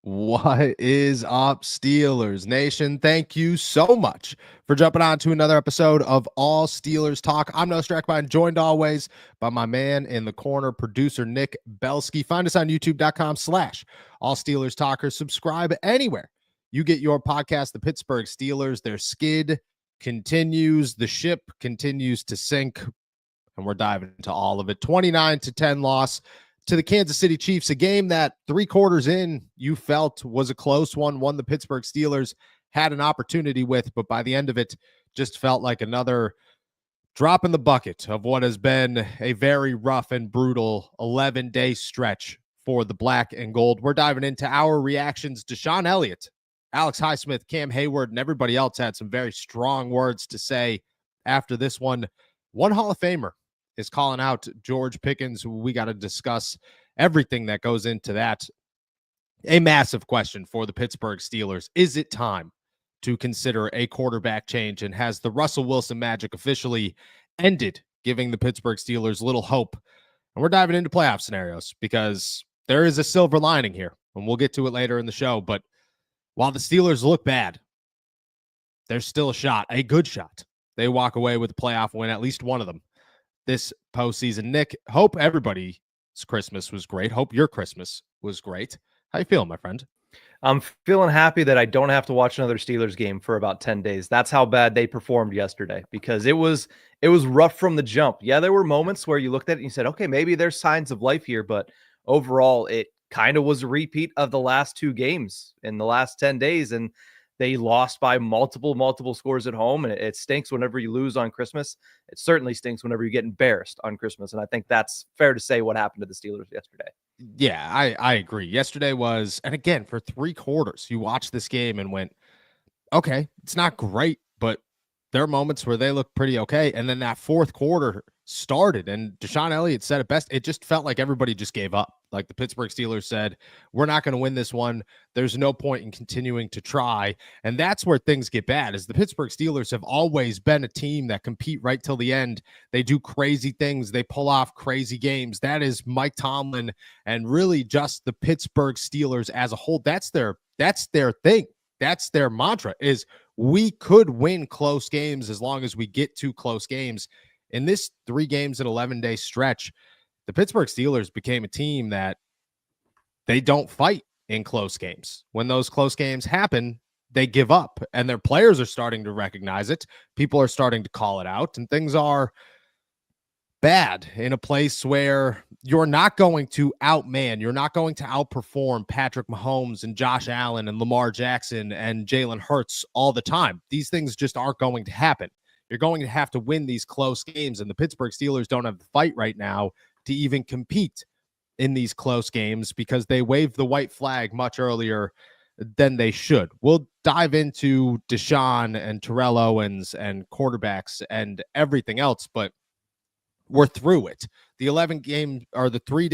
What is up, Steelers Nation? Thank you so much for jumping on to another episode of All Steelers Talk. I'm Noah Strackbein, joined always by my man in the corner, producer Nick Belsky. Find us on youtube.com/All Steelers Talker. Subscribe anywhere you get your podcast. The Pittsburgh Steelers, their skid continues. The ship continues to sink, and we're diving into all of it. 29-10 loss to the Kansas City Chiefs, a game that 3 quarters in you felt was a close one the Pittsburgh Steelers had an opportunity with, but by the end of it just felt like another drop in the bucket of what has been a very rough and brutal 11-day stretch for the black and gold. We're diving into our reactions. DeShon Elliott, Alex Highsmith, Cam Hayward, and everybody else had some very strong words to say after this one. One Hall of Famer is calling out George Pickens. We got to discuss everything that goes into that. A massive question for the Pittsburgh Steelers. Is it time to consider a quarterback change? And has the Russell Wilson magic officially ended, giving the Pittsburgh Steelers little hope? And we're diving into playoff scenarios because there is a silver lining here, and we'll get to it later in the show. But while the Steelers look bad, there's still a shot, a good shot. They walk away with a playoff win, at least one of them, this postseason. Nick, hope everybody's Christmas was great. Hope your Christmas was great. How you feeling, my friend? I'm feeling happy that I don't have to watch another Steelers game for about 10 days. That's how bad they performed yesterday, because it was rough from the jump. Yeah, there were moments where you looked at it and you said, okay, maybe there's signs of life here, but overall it kind of was a repeat of the last 2 games in the last 10 days, and they lost by multiple scores at home, and it stinks whenever you lose on Christmas. It certainly stinks whenever you get embarrassed on Christmas, and I think that's fair to say what happened to the Steelers yesterday. Yeah, I agree. Yesterday was, and again, for 3 quarters, you watched this game and went, okay, it's not great, but there are moments where they look pretty okay. And then that 4th quarter started, and DeShon Elliott said it best. It just felt like everybody just gave up. Like the Pittsburgh Steelers said, we're not going to win this one. There's no point in continuing to try. And that's where things get bad, is the Pittsburgh Steelers have always been a team that compete right till the end. They do crazy things. They pull off crazy games. That is Mike Tomlin and really just the Pittsburgh Steelers as a whole. That's their thing. That's their mantra, is we could win close games as long as we get to close games. In this 3 games and 11-day stretch, the Pittsburgh Steelers became a team that they don't fight in close games. When those close games happen, they give up, and their players are starting to recognize it. People are starting to call it out, and things are bad in a place where you're not going to you're not going to outperform Patrick Mahomes and Josh Allen and Lamar Jackson and Jalen Hurts all the time. These things just aren't going to happen. You're going to have to win these close games, and the Pittsburgh Steelers don't have the fight right now to even compete in these close games because they waved the white flag much earlier than they should. We'll dive into DeShon and Terrell Owens and quarterbacks and everything else, but we're through it. The 3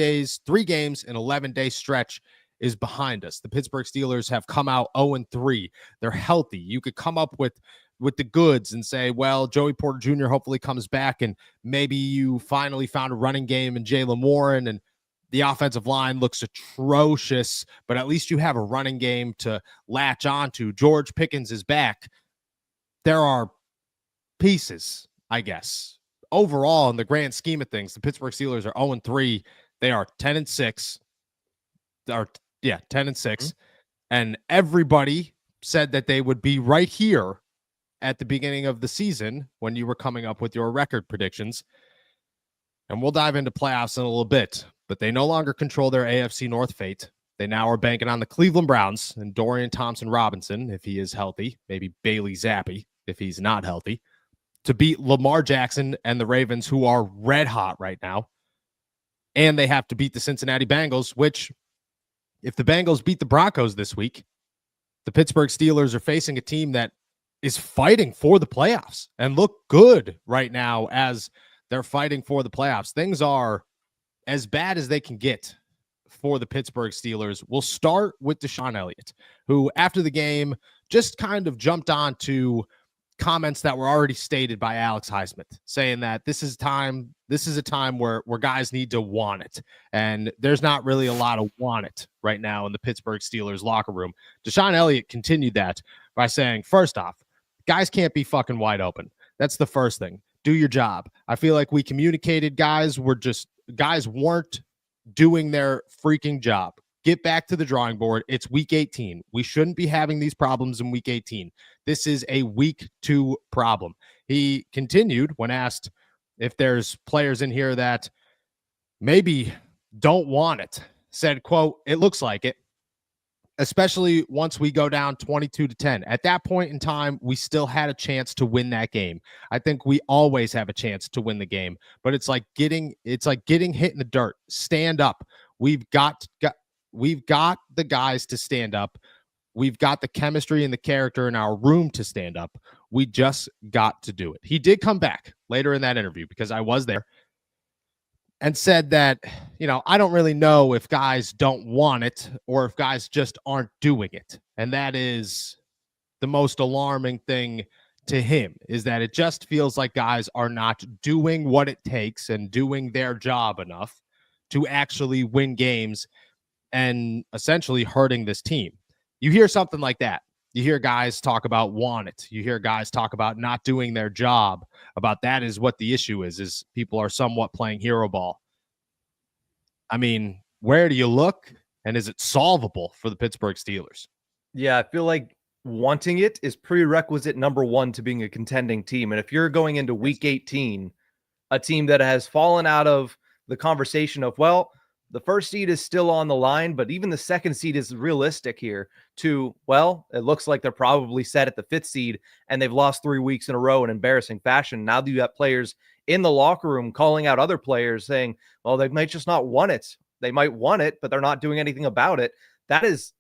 games in 11-day stretch is behind us. The Pittsburgh Steelers have come out 0-3. They're healthy. You could come up with the goods and say, well, Joey Porter Jr. hopefully comes back, and maybe you finally found a running game in Jaylen Warren, and the offensive line looks atrocious, but at least you have a running game to latch onto. George Pickens is back. There are pieces, I guess. Overall, in the grand scheme of things, the Pittsburgh Steelers are 0-3. They are 10-6. 10-6. And everybody said that they would be right here at the beginning of the season when you were coming up with your record predictions. And we'll dive into playoffs in a little bit, but they no longer control their AFC North fate. They now are banking on the Cleveland Browns and Dorian Thompson-Robinson, if he is healthy, maybe Bailey Zappi, if he's not healthy, to beat Lamar Jackson and the Ravens, who are red hot right now. And they have to beat the Cincinnati Bengals, which, if the Bengals beat the Broncos this week, the Pittsburgh Steelers are facing a team that is fighting for the playoffs and look good right now as they're fighting for the playoffs. Things are as bad as they can get for the Pittsburgh Steelers. We'll start with DeShon Elliott, who after the game just kind of jumped on to comments that were already stated by Alex Highsmith, saying that this is a time where guys need to want it. And there's not really a lot of want it right now in the Pittsburgh Steelers locker room. DeShon Elliott continued that by saying, first off, guys can't be fucking wide open. That's the first thing. Do your job. I feel like we communicated guys weren't doing their freaking job. Get back to the drawing board. It's week 18. We shouldn't be having these problems in week 18. This is a week 2 problem. He continued when asked if there's players in here that maybe don't want it, said, quote, "It looks like it, especially once we go down 22-10. At that point in time, we still had a chance to win that game. I think we always have a chance to win the game, but it's like getting hit in the dirt. Stand up. We've got the guys to stand up. We've got the chemistry and the character in our room to stand up. We just got to do it." He did come back later in that interview, because I was there, and said that, I don't really know if guys don't want it or if guys just aren't doing it. And that is the most alarming thing to him, is that it just feels like guys are not doing what it takes and doing their job enough to actually win games, and essentially hurting this team. You hear something like that. You hear guys talk about want it. You hear guys talk about not doing their job. About that is what the issue is people are somewhat playing hero ball. I mean, where do you look, and is it solvable for the Pittsburgh Steelers? Yeah, I feel like wanting it is prerequisite number one to being a contending team. And if you're going into week 18, a team that has fallen out of the conversation of, well, the first seed is still on the line, but even the second seed is realistic here, to, well, it looks like they're probably set at the 5th seed, and they've lost 3 weeks in a row in embarrassing fashion. Now that you got players in the locker room calling out other players saying, well, they might just not want it. They might want it, but they're not doing anything about it. That is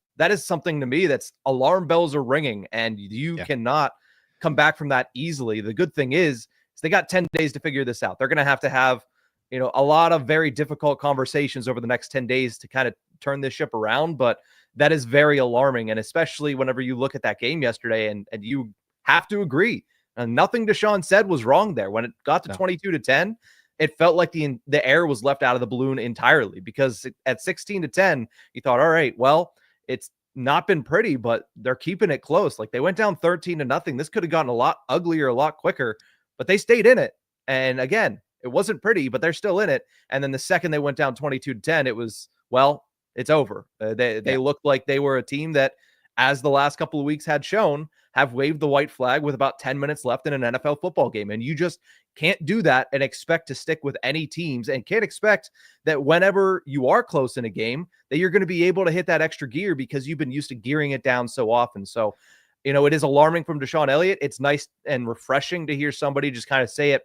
something to me that's alarm bells are ringing, and you cannot come back from that easily. The good thing is they got 10 days to figure this out. They're going to have a lot of very difficult conversations over the next 10 days to kind of turn this ship around, but that is very alarming. And especially whenever you look at that game yesterday, and you have to agree, nothing DeShon said was wrong there. When it got to 22-10, it felt like the air was left out of the balloon entirely, because at 16-10, you thought, all right, well, it's not been pretty, but they're keeping it close. Like, they went down 13-0. This could have gotten a lot uglier, a lot quicker, but they stayed in it. And again, it wasn't pretty, but they're still in it. And then the second they went down 22-10, it was, well, it's over. They looked like they were a team that, as the last couple of weeks had shown, have waved the white flag with about 10 minutes left in an NFL football game. And you just can't do that and expect to stick with any teams, and can't expect that whenever you are close in a game that you're going to be able to hit that extra gear, because you've been used to gearing it down so often. So, it is alarming from DeShon Elliott. It's nice and refreshing to hear somebody just kind of say it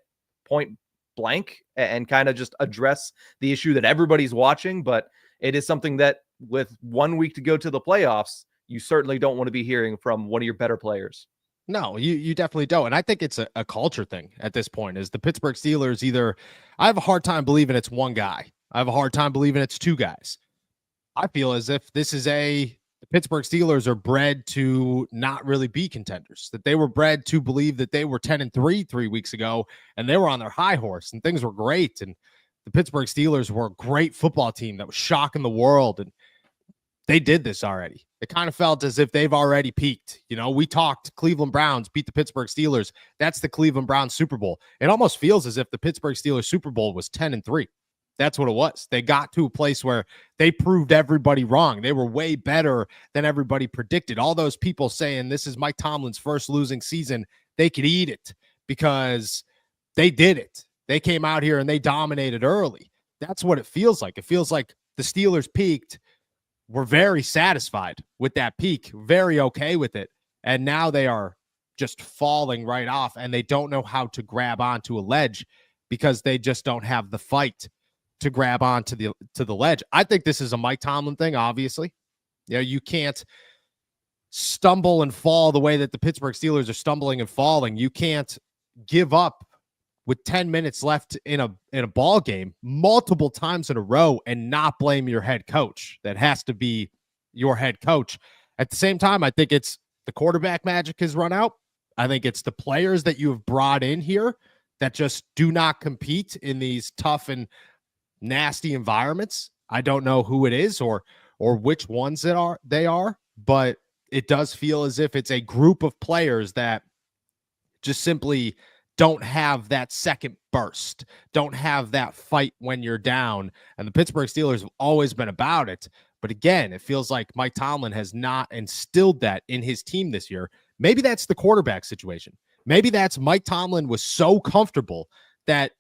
point blank and kind of just address the issue that everybody's watching. But it is something that, with 1 week to go to the playoffs, you certainly don't want to be hearing from one of your better players. No, you definitely don't. And I think it's a culture thing at this point. Is the Pittsburgh Steelers I have a hard time believing it's one guy. I have a hard time believing it's two guys. I feel as if the Pittsburgh Steelers are bred to not really be contenders, that they were bred to believe that they were 10-3 3 weeks ago, and they were on their high horse and things were great. And the Pittsburgh Steelers were a great football team that was shocking the world. And they did this already. It kind of felt as if they've already peaked. We talked Cleveland Browns beat the Pittsburgh Steelers. That's the Cleveland Browns Super Bowl. It almost feels as if the Pittsburgh Steelers Super Bowl was 10-3. That's what it was. They got to a place where they proved everybody wrong. They were way better than everybody predicted. All those people saying this is Mike Tomlin's first losing season, they could eat it, because they did it. They came out here and they dominated early. That's what it feels like. It feels like the Steelers peaked. We're very satisfied with that peak, very okay with it. And now they are just falling right off, and they don't know how to grab onto a ledge, because they just don't have the fight to grab on to the ledge. I think this is a Mike Tomlin thing, obviously. You can't stumble and fall the way that the Pittsburgh Steelers are stumbling and falling. You can't give up with 10 minutes left in a ball game multiple times in a row and not blame your head coach. That has to be your head coach. At the same time, I think it's the quarterback magic has run out. I think it's the players that you have brought in here that just do not compete in these tough and nasty environments. I don't know who it is or which ones they are, but it does feel as if it's a group of players that just simply don't have that second burst, don't have that fight when you're down. And the Pittsburgh Steelers have always been about it. But again, it feels like Mike Tomlin has not instilled that in his team this year. Maybe that's the quarterback situation. Maybe that's Mike Tomlin was so comfortable that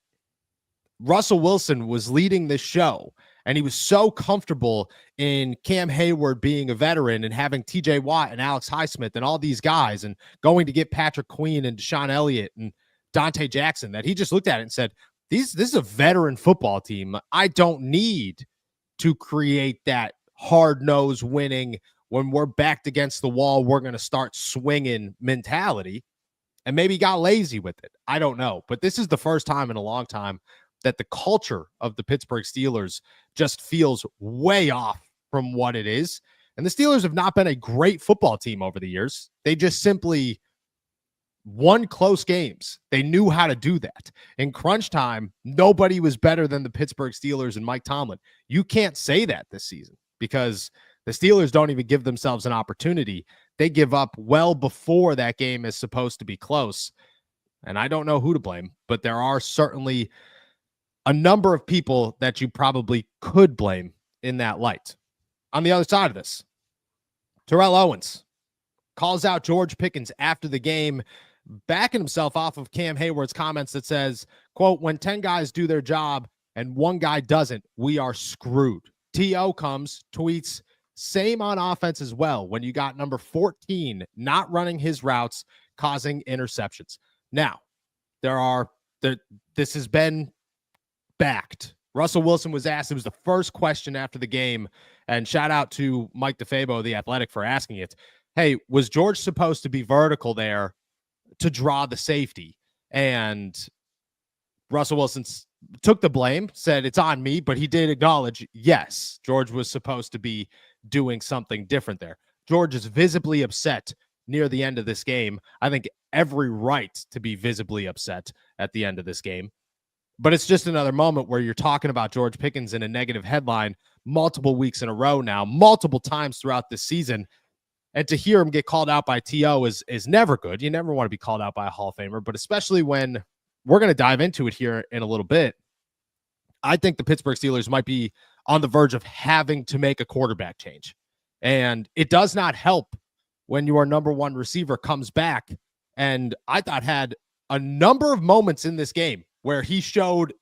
Russell Wilson was leading this show, and he was so comfortable in Cam Hayward being a veteran and having TJ Watt and Alex Highsmith and all these guys and going to get Patrick Queen and DeShon Elliott and Dante Jackson that he just looked at it and said, this is a veteran football team. I don't need to create that hard-nosed winning when we're backed against the wall, we're going to start swinging mentality. And maybe got lazy with it. I don't know. But this is the first time in a long time that the culture of the Pittsburgh Steelers just feels way off from what it is. And the Steelers have not been a great football team over the years. They just simply won close games. They knew how to do that. In crunch time, nobody was better than the Pittsburgh Steelers and Mike Tomlin. You can't say that this season because the Steelers don't even give themselves an opportunity. They give up well before that game is supposed to be close. And I don't know who to blame, but there are certainly a number of people that you probably could blame in that light. On the other side of this, Terrell Owens calls out George Pickens after the game, backing himself off of Cam Hayward's comments that says, quote, when 10 guys do their job and one guy doesn't, we are screwed. T.O. comes, tweets, same on offense as well. When you got number 14 not running his routes, causing interceptions. Now, this has been backed. Russell Wilson was asked, it was the first question after the game, and shout out to Mike DeFabo, the Athletic, for asking it. Hey, was George supposed to be vertical there to draw the safety? And Russell Wilson took the blame, said it's on me, but he did acknowledge, yes, George was supposed to be doing something different there. George is visibly upset near the end of this game. I think every right to be visibly upset at the end of this game. But it's just another moment where you're talking about George Pickens in a negative headline multiple weeks in a row now, multiple times throughout this season. And to hear him get called out by T.O. is never good. You never want to be called out by a Hall of Famer, but especially when we're going to dive into it here in a little bit. I think the Pittsburgh Steelers might be on the verge of having to make a quarterback change. And it does not help when your number one receiver comes back. And I thought had a number of moments in this game where he showed,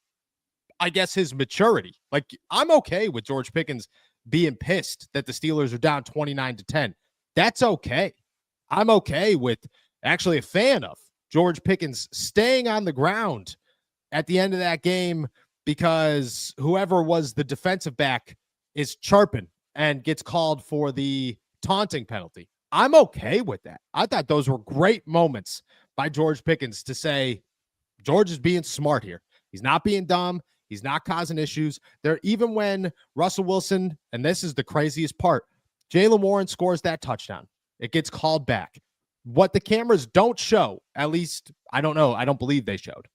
I guess, his maturity. Like, I'm okay with George Pickens being pissed that the Steelers are down 29-10. That's okay. I'm okay with, actually a fan of, George Pickens staying on the ground at the end of that game because whoever was the defensive back is chirping and gets called for the taunting penalty. I'm okay with that. I thought those were great moments by George Pickens to say, George is being smart here. He's not being dumb. He's not causing issues. There, even when Russell Wilson, and this is the craziest part, Jaylen Warren scores that touchdown. It gets called back. What the cameras don't show, at least, I don't know, I don't believe they showed,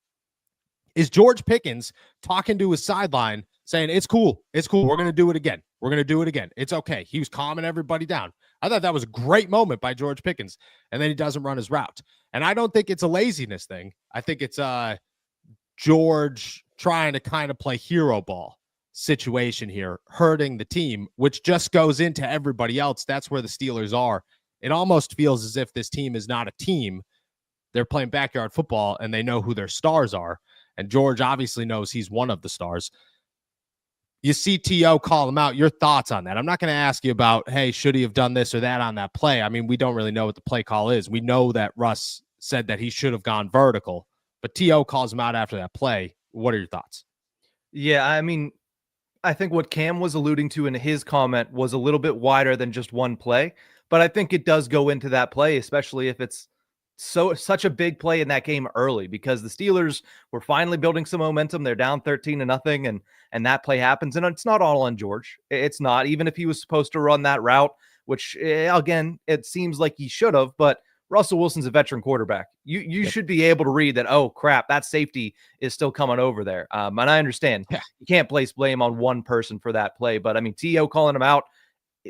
is George Pickens talking to his sideline saying, it's cool. It's cool. We're going to do it again. We're going to do it again. It's okay. He was calming everybody down. I thought that was a great moment by George Pickens, and then he doesn't run his route. And I don't think it's a laziness thing. I think it's George trying to kind of play hero ball situation here, hurting the team, which just goes into everybody else. That's where the Steelers are. It almost feels as if this team is not a team. They're playing backyard football, and they know who their stars are. And George obviously knows he's one of the stars. You see T.O. call him out. Your thoughts on that? I'm not going to ask you about, hey, should he have done this or that on that play? I mean, we don't really know what the play call is. We know that Russ said that he should have gone vertical, but T.O. calls him out after that play. What are your thoughts? Yeah, I mean, I think what Cam was alluding to in his comment was a little bit wider than just one play, but I think it does go into that play, especially if it's such a big play in that game early, because the Steelers were finally building some momentum. They're down 13-0, and that play happens. And it's not all on George. It's not, even if he was supposed to run that route, which again, it seems like he should have, but Russell Wilson's a veteran quarterback. You should be able to read that, oh, crap, that safety is still coming over there. And I understand you can't place blame on one person for that play. But, I mean, T.O. calling him out,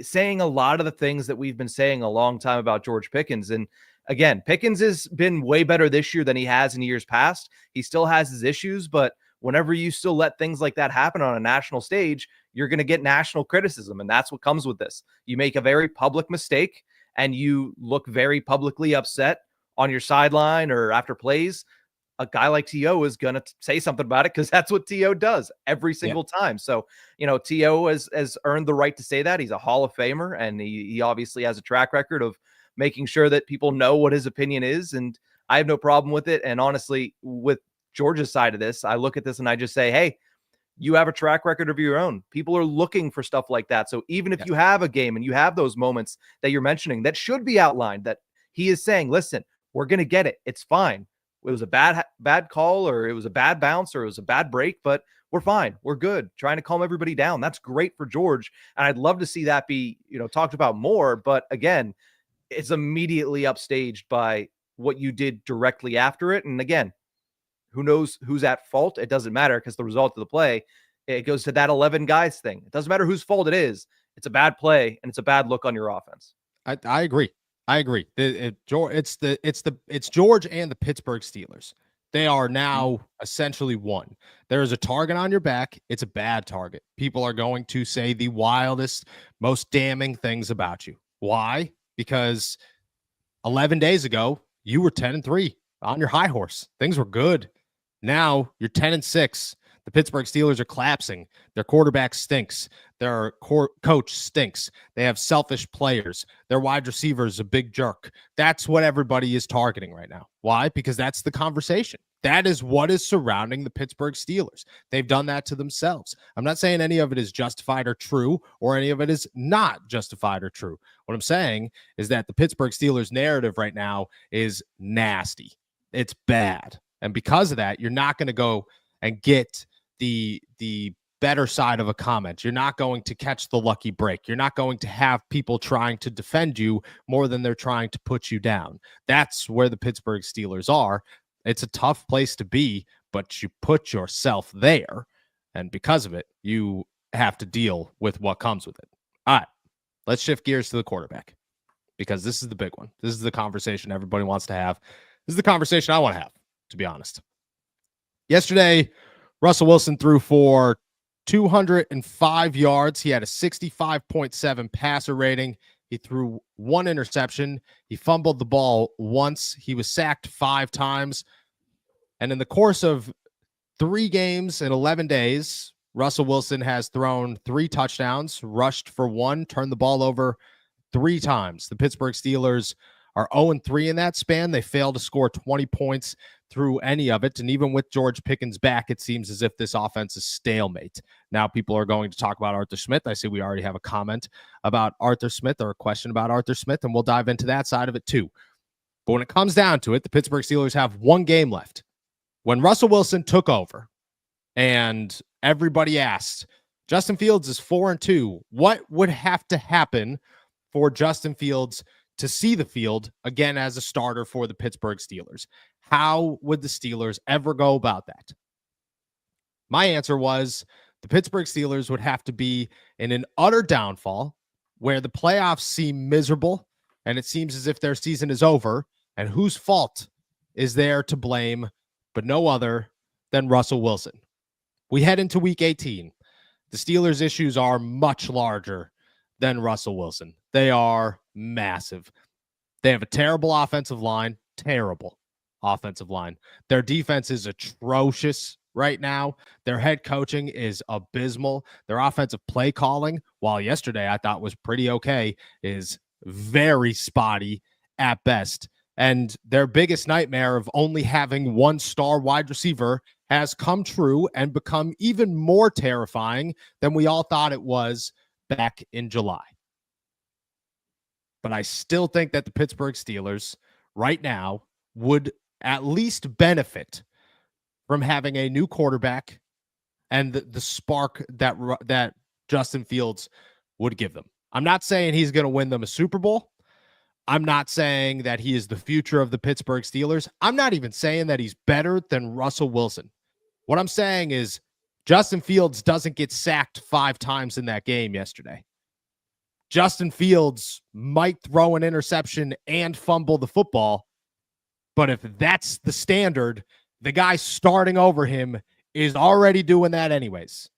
saying a lot of the things that we've been saying a long time about George Pickens. And, again, Pickens has been way better this year than he has in years past. He still has his issues, but whenever you still let things like that happen on a national stage, you're going to get national criticism. And that's what comes with this. You make a very public mistake and you look very publicly upset on your sideline or after plays. A guy like T.O. is going to say something about it because that's what T.O. does every single time. So, T.O. has earned the right to say that. He's a Hall of Famer, and he obviously has a track record of making sure that people know what his opinion is. And I have no problem with it. And honestly, with Georgia's side of this, I look at this and I just say, hey, you have a track record of your own. People are looking for stuff like that. So even if you have a game and you have those moments that you're mentioning that should be outlined, that he is saying, listen, we're going to get it. It's fine. It was a bad call, or it was a bad bounce, or it was a bad break, but we're fine. We're good. Trying to calm everybody down. That's great for George. And I'd love to see that be, talked about more. But again, it's immediately upstaged by what you did directly after it. And again, who knows who's at fault? It doesn't matter because the result of the play, it goes to that 11 guys thing. It doesn't matter whose fault it is. It's a bad play and it's a bad look on your offense. I agree. It's George and the Pittsburgh Steelers. They are now essentially one. There is a target on your back. It's a bad target. People are going to say the wildest, most damning things about you. Why? Because 11 days ago, you were 10-3 on your high horse. Things were good. Now you're 10-6. The Pittsburgh Steelers are collapsing. Their quarterback stinks. Their coach stinks. They have selfish players. Their wide receiver is a big jerk. That's what everybody is targeting right now. Why? Because that's the conversation. That is what is surrounding the Pittsburgh Steelers. They've done that to themselves. I'm not saying any of it is justified or true, or any of it is not justified or true. What I'm saying is that the Pittsburgh Steelers narrative right now is nasty. It's bad. And because of that, you're not going to go and get the better side of a comment. You're not going to catch the lucky break. You're not going to have people trying to defend you more than they're trying to put you down. That's where the Pittsburgh Steelers are. It's a tough place to be, but you put yourself there. And because of it, you have to deal with what comes with it. All right, let's shift gears to the quarterback, because this is the big one. This is the conversation everybody wants to have. This is the conversation I want to have, to be honest. Yesterday, Russell Wilson threw for 205 yards. He had a 65.7 passer rating. He threw one interception. He fumbled the ball once. He was sacked 5 times. And in the course of 3 games in 11 days, Russell Wilson has thrown 3 touchdowns, rushed for 1, turned the ball over 3 times. The Pittsburgh Steelers are 0-3 in that span. They failed to score 20 points through any of it. And even with George Pickens back, it seems as if this offense is stalemate. Now people are going to talk about Arthur Smith. I see we already have a comment about Arthur Smith, or a question about Arthur Smith, and we'll dive into that side of it too. But when it comes down to it, the Pittsburgh Steelers have 1 game left. When Russell Wilson took over and everybody asked, Justin Fields is 4-2, what would have to happen for Justin Fields to see the field again as a starter for the Pittsburgh Steelers? How would the Steelers ever go about that? My answer was the Pittsburgh Steelers would have to be in an utter downfall where the playoffs seem miserable and it seems as if their season is over, and whose fault is there to blame but no other than Russell Wilson. We head into week 18. The Steelers' issues are much larger than Russell Wilson. They are massive. They have a terrible offensive line. Terrible offensive line. Their defense is atrocious right now. Their head coaching is abysmal. Their offensive play calling, while yesterday I thought was pretty okay, is very spotty at best. And their biggest nightmare of only having 1 star wide receiver has come true and become even more terrifying than we all thought it was back in July. But I still think that the Pittsburgh Steelers right now would at least benefit from having a new quarterback and the spark that Justin Fields would give them. I'm not saying he's going to win them a Super Bowl, I'm not saying that he is the future of the Pittsburgh Steelers. I'm not even saying that he's better than Russell Wilson. What I'm saying is Justin Fields doesn't get sacked 5 times in that game yesterday. Justin Fields might throw an interception and fumble the football, but if that's the standard, the guy starting over him is already doing that anyways.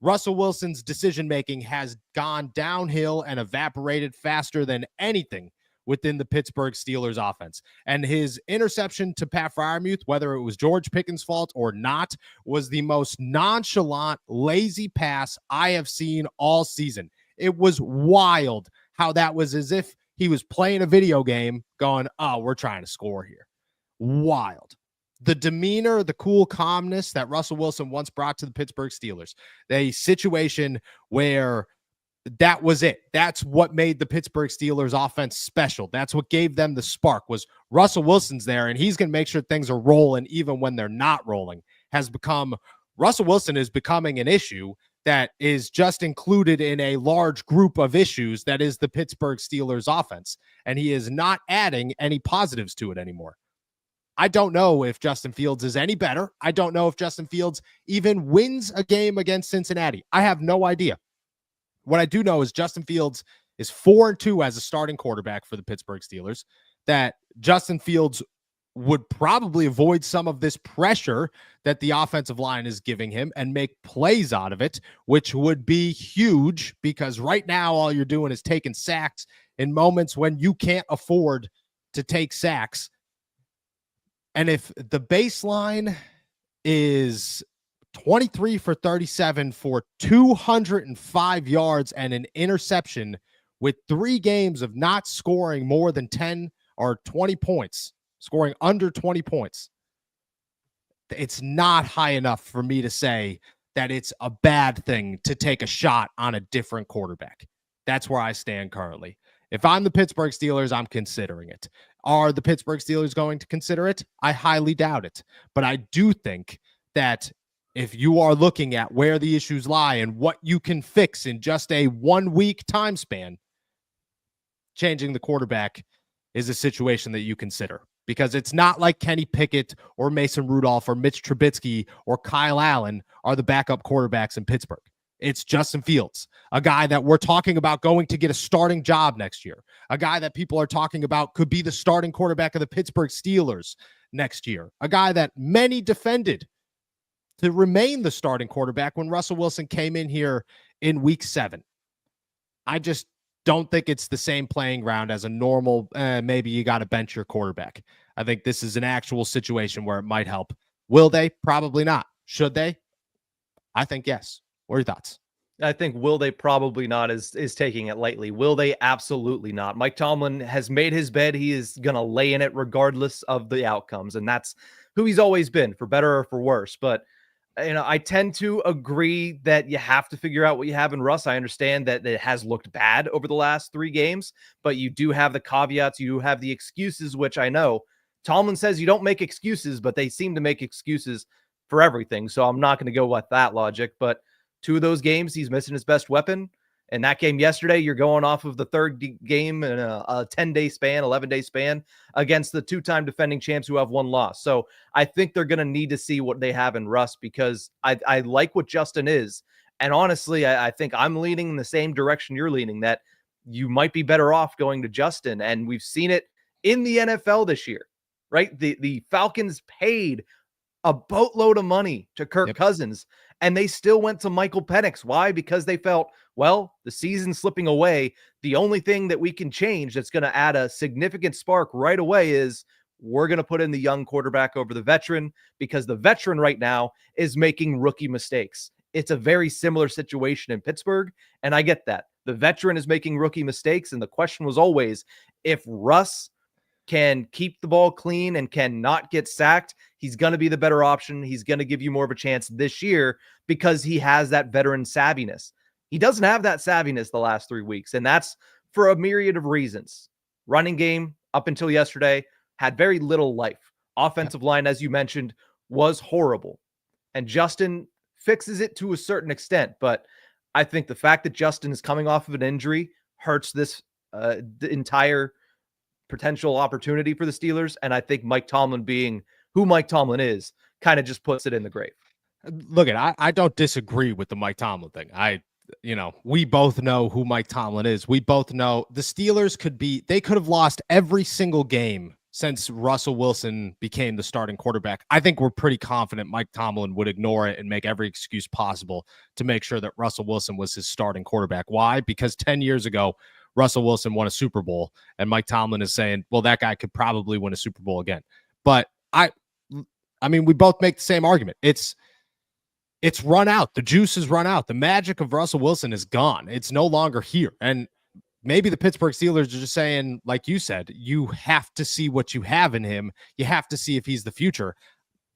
Russell Wilson's decision-making has gone downhill and evaporated faster than anything within the Pittsburgh Steelers offense. And his interception to Pat Freiermuth, whether it was George Pickens' fault or not, was the most nonchalant, lazy pass I have seen all season. It was wild how that was as if he was playing a video game going, oh, we're trying to score here. Wild. The demeanor, the cool calmness that Russell Wilson once brought to the Pittsburgh Steelers, a situation where that was it. That's what made the Pittsburgh Steelers offense special. That's what gave them the spark was Russell Wilson's there, and he's going to make sure things are rolling even when they're not rolling. Russell Wilson is becoming an issue that is just included in a large group of issues that is the Pittsburgh Steelers offense, and he is not adding any positives to it anymore. I don't know if Justin Fields is any better. I don't know if Justin Fields even wins a game against Cincinnati. I have no idea. What I do know is Justin Fields is 4-2 as a starting quarterback for the Pittsburgh Steelers, that Justin Fields would probably avoid some of this pressure that the offensive line is giving him and make plays out of it, which would be huge because right now all you're doing is taking sacks in moments when you can't afford to take sacks. And if the baseline is 23 for 37 for 205 yards and an interception with 3 games of not scoring more than 10 or 20 points, scoring under 20 points, it's not high enough for me to say that it's a bad thing to take a shot on a different quarterback. That's where I stand currently. If I'm the Pittsburgh Steelers, I'm considering it. Are the Pittsburgh Steelers going to consider it? I highly doubt it. But I do think that if you are looking at where the issues lie and what you can fix in just a 1-week time span, changing the quarterback is a situation that you consider. Because it's not like Kenny Pickett or Mason Rudolph or Mitch Trubisky or Kyle Allen are the backup quarterbacks in Pittsburgh. It's Justin Fields, a guy that we're talking about going to get a starting job next year, a guy that people are talking about could be the starting quarterback of the Pittsburgh Steelers next year, a guy that many defended to remain the starting quarterback when Russell Wilson came in here in week 7. I just don't think it's the same playing ground as a normal, maybe you got to bench your quarterback. I think this is an actual situation where it might help. Will they? Probably not. Should they? I think yes. What are your thoughts? I think will they probably not is taking it lightly. Will they? Absolutely not. Mike Tomlin has made his bed. He is going to lay in it regardless of the outcomes. And that's who he's always been, for better or for worse. But, I tend to agree that you have to figure out what you have in Russ. I understand that it has looked bad over the last 3 games, but you do have the caveats. You have the excuses, which I know Tomlin says you don't make excuses, but they seem to make excuses for everything. So I'm not going to go with that logic, but 2 of those games, he's missing his best weapon. And that game yesterday, you're going off of the third game in a 10-day span, 11-day span against the 2-time defending champs who have 1 loss. So I think they're going to need to see what they have in Russ because I like what Justin is. And honestly, I think I'm leaning in the same direction you're leaning, that you might be better off going to Justin. And we've seen it in the NFL this year, right? The Falcons paid a boatload of money to Kirk Cousins, and they still went to Michael Penix. Why? Because they felt, well, the season's slipping away. The only thing that we can change that's going to add a significant spark right away is we're going to put in the young quarterback over the veteran, because the veteran right now is making rookie mistakes. It's a very similar situation in Pittsburgh, and I get that. The veteran is making rookie mistakes, and the question was always, if Russ can keep the ball clean and cannot get sacked, he's going to be the better option. He's going to give you more of a chance this year because he has that veteran savviness. He doesn't have that savviness the last 3 weeks, and that's for a myriad of reasons. Running game, up until yesterday, had very little life. Offensive line, as you mentioned, was horrible. And Justin fixes it to a certain extent, but I think the fact that Justin is coming off of an injury hurts this the entire potential opportunity for the Steelers. And I think Mike Tomlin being who Mike Tomlin is kind of just puts it in the grave. Look, I don't disagree with the Mike Tomlin thing. We both know who Mike Tomlin is. We both know the Steelers they could have lost every single game since Russell Wilson became the starting quarterback. I think we're pretty confident Mike Tomlin would ignore it and make every excuse possible to make sure that Russell Wilson was his starting quarterback. Why? Because 10 years ago, Russell Wilson won a Super Bowl, and Mike Tomlin is saying, well, that guy could probably win a Super Bowl again. But we both make the same argument. It's run out. The juice is run out. The magic of Russell Wilson is gone. It's no longer here. And maybe the Pittsburgh Steelers are just saying, like you said, you have to see what you have in him. You have to see if he's the future.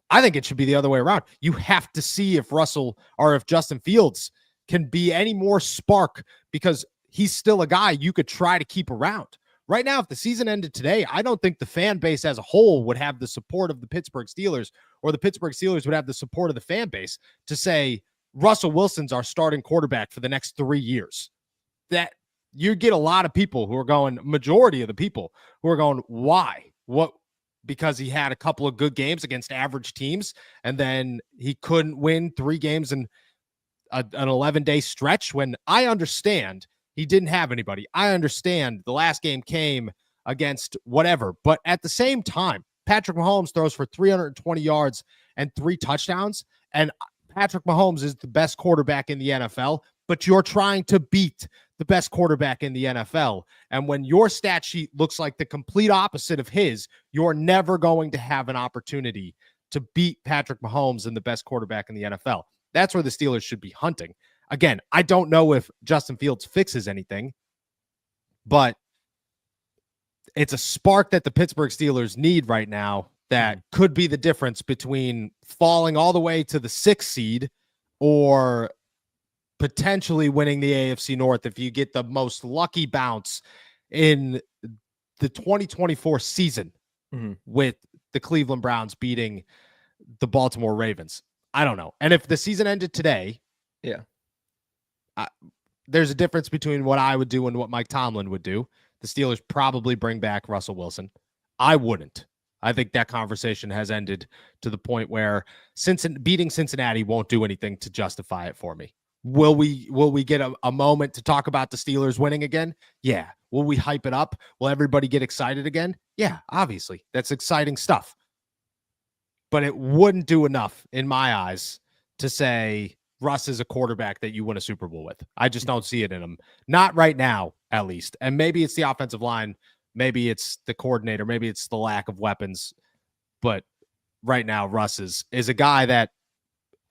I think it should be the other way around. You have to see if if Justin Fields can be any more spark, because he's still a guy you could try to keep around. Right now, if the season ended today, I don't think the fan base as a whole would have the support of the Pittsburgh Steelers, or the Pittsburgh Steelers would have the support of the fan base to say Russell Wilson's our starting quarterback for the next 3 years. That you get a lot of people who are going, majority of the people who are going, why? What? Because he had a couple of good games against average teams, and then he couldn't win 3 games in an 11-day stretch. When I understand he didn't have anybody. I understand the last game came against whatever. But at the same time, Patrick Mahomes throws for 320 yards and 3 touchdowns. And Patrick Mahomes is the best quarterback in the NFL, but you're trying to beat the best quarterback in the NFL. And when your stat sheet looks like the complete opposite of his, you're never going to have an opportunity to beat Patrick Mahomes and the best quarterback in the NFL. That's where the Steelers should be hunting. Again, I don't know if Justin Fields fixes anything, but it's a spark that the Pittsburgh Steelers need right now that could be the difference between falling all the way to the 6th seed or potentially winning the AFC North if you get the most lucky bounce in the 2024 season with the Cleveland Browns beating the Baltimore Ravens. I don't know. And if the season ended today, there's a difference between what I would do and what Mike Tomlin would do. The Steelers probably bring back Russell Wilson. I wouldn't. I think that conversation has ended to the point where beating Cincinnati won't do anything to justify it for me. Will we get a moment to talk about the Steelers winning again? Yeah. Will we hype it up? Will everybody get excited again? Yeah, obviously. That's exciting stuff. But it wouldn't do enough, in my eyes, to say Russ is a quarterback that you win a Super Bowl with. I just don't see it in him. Not right now, at least. And maybe it's the offensive line. Maybe it's the coordinator. Maybe it's the lack of weapons. But right now, Russ is a guy that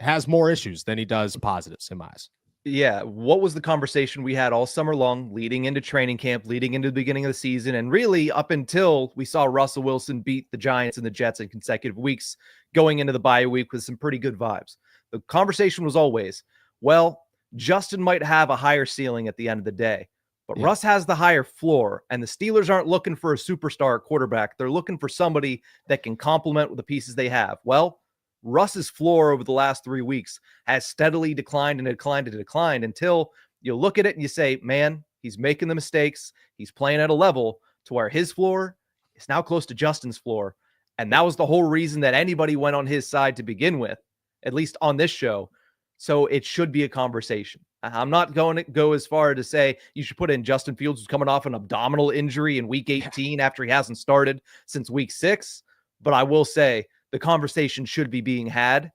has more issues than he does positives in my eyes. Yeah. What was the conversation we had all summer long, leading into training camp, leading into the beginning of the season, and really up until we saw Russell Wilson beat the Giants and the Jets in consecutive weeks, going into the bye week with some pretty good vibes? The conversation was always, well, Justin might have a higher ceiling at the end of the day, but Russ has the higher floor, and the Steelers aren't looking for a superstar quarterback. They're looking for somebody that can complement the pieces they have. Well, Russ's floor over the last 3 weeks has steadily declined and declined and declined until you look at it and you say, man, he's making the mistakes. He's playing at a level to where his floor is now close to Justin's floor. And that was the whole reason that anybody went on his side to begin with, at least on this show. So it should be a conversation. I'm not going to go as far to say you should put in Justin Fields, who's coming off an abdominal injury in week 18 after he hasn't started since week 6. But I will say the conversation should be being had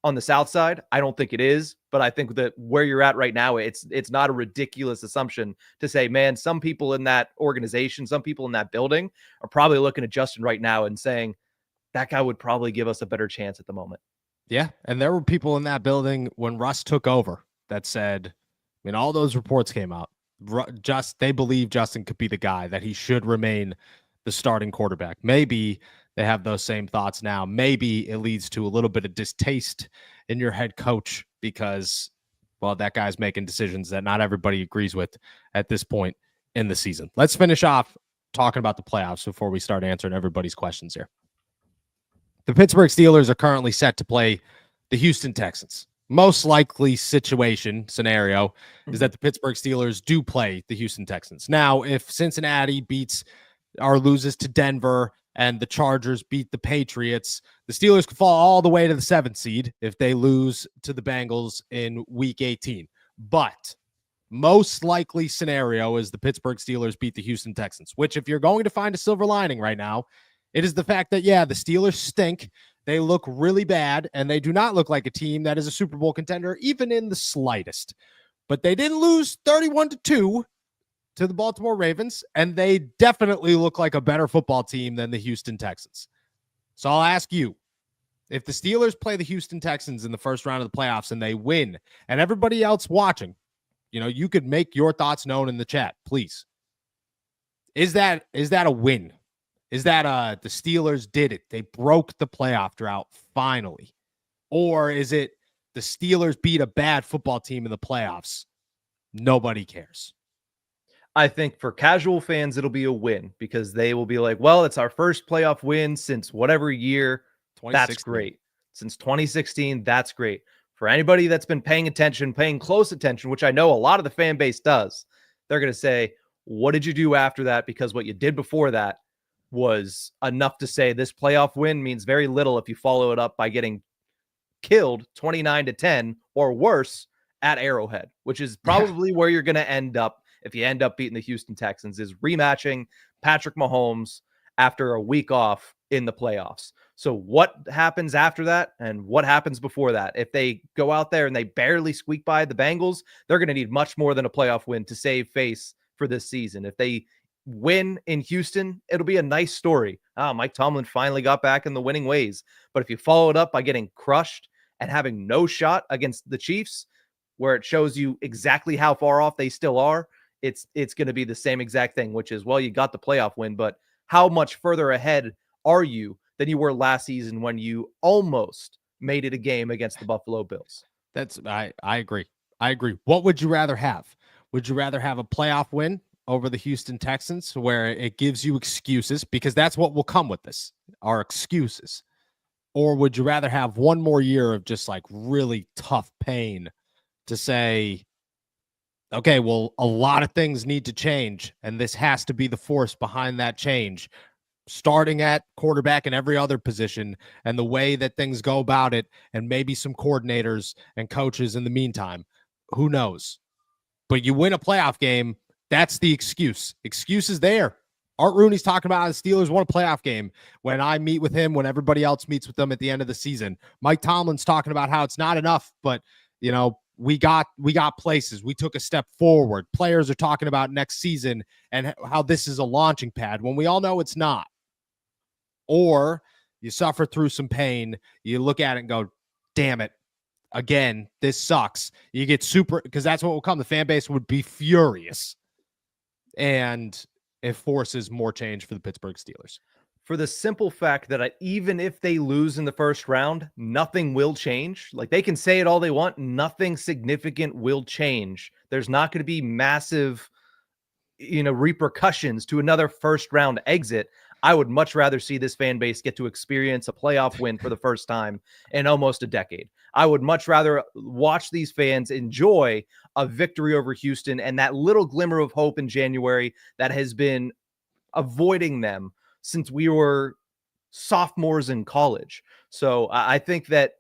on the South side. I don't think it is, but I think that where you're at right now, it's not a ridiculous assumption to say, man, some people in that organization, some people in that building are probably looking at Justin right now and saying that guy would probably give us a better chance at the moment. Yeah. And there were people in that building when Russ took over that said, all those reports came out. They believe Justin could be the guy, that he should remain the starting quarterback. Maybe they have those same thoughts now. Maybe it leads to a little bit of distaste in your head coach because, well, that guy's making decisions that not everybody agrees with at this point in the season. Let's finish off talking about the playoffs before we start answering everybody's questions here. The Pittsburgh Steelers are currently set to play the Houston Texans. Most likely scenario is that the Pittsburgh Steelers do play the Houston Texans. Now, if Cincinnati beats or loses to Denver and the Chargers beat the Patriots, the Steelers could fall all the way to the 7th seed if they lose to the Bengals in week 18. But most likely scenario is the Pittsburgh Steelers beat the Houston Texans, which if you're going to find a silver lining right now, it is the fact that, yeah, the Steelers stink. They look really bad, and they do not look like a team that is a Super Bowl contender, even in the slightest. But they didn't lose 31-2 to the Baltimore Ravens, and they definitely look like a better football team than the Houston Texans. So I'll ask you, if the Steelers play the Houston Texans in the first round of the playoffs and they win, and everybody else watching, you could make your thoughts known in the chat, please. Is that a win? Is that the Steelers did it? They broke the playoff drought finally. Or is it the Steelers beat a bad football team in the playoffs? Nobody cares. I think for casual fans, it'll be a win because they will be like, well, it's our first playoff win since whatever year. That's great. Since 2016, that's great. For anybody that's been paying attention, paying close attention, which I know a lot of the fan base does, they're going to say, what did you do after that? Because what you did before that was enough to say this playoff win means very little if you follow it up by getting killed 29-10 or worse at Arrowhead, which is probably where you're going to end up if you end up beating the Houston Texans, is rematching Patrick Mahomes after a week off in the playoffs. So what happens after that and what happens before that? If they go out there and they barely squeak by the Bengals, they're going to need much more than a playoff win to save face for this season. If they win in Houston, it'll be a nice story. Mike Tomlin finally got back in the winning ways. But if you follow it up by getting crushed and having no shot against the Chiefs, where it shows you exactly how far off they still are, it's going to be the same exact thing, which is, well, you got the playoff win, but how much further ahead are you than you were last season when you almost made it a game against the Buffalo Bills? I agree. I agree. What would you rather have? Would you rather have a playoff win over the Houston Texans where it gives you excuses, because that's what will come with this, are excuses? Or would you rather have one more year of just like really tough pain to say, okay, well, a lot of things need to change, and this has to be the force behind that change, starting at quarterback and every other position, and the way that things go about it, and maybe some coordinators and coaches in the meantime. Who knows? But you win a playoff game, that's the excuse. Excuse is there. Art Rooney's talking about how the Steelers won a playoff game when I meet with him, when everybody else meets with them at the end of the season. Mike Tomlin's talking about how it's not enough, but, we got places. We took a step forward. Players are talking about next season and how this is a launching pad when we all know it's not. Or you suffer through some pain. You look at it and go, damn it. Again, this sucks. You get super, because that's what will come. The fan base would be furious. And it forces more change for the Pittsburgh Steelers. For the simple fact that even if they lose in the first round, nothing will change. Like, they can say it all they want. Nothing significant will change. There's not going to be massive, repercussions to another first round exit. I would much rather see this fan base get to experience a playoff win for the first time in almost a decade. I would much rather watch these fans enjoy a victory over Houston and that little glimmer of hope in January that has been avoiding them since we were sophomores in college. So I think that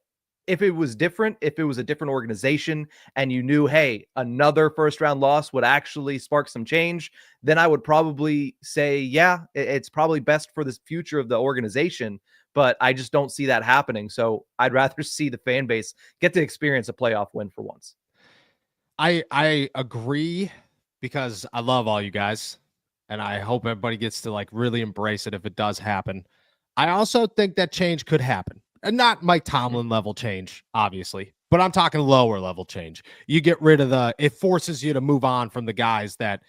if it was different, if it was a different organization and you knew, hey, another first round loss would actually spark some change, then I would probably say, yeah, it's probably best for the future of the organization. But I just don't see that happening. So I'd rather see the fan base get to experience a playoff win for once. I agree, because I love all you guys. And I hope everybody gets to like really embrace it if it does happen. I also think that change could happen. And not Mike Tomlin level change, obviously, but I'm talking lower level change. You get rid of it forces you to move on from the guys that,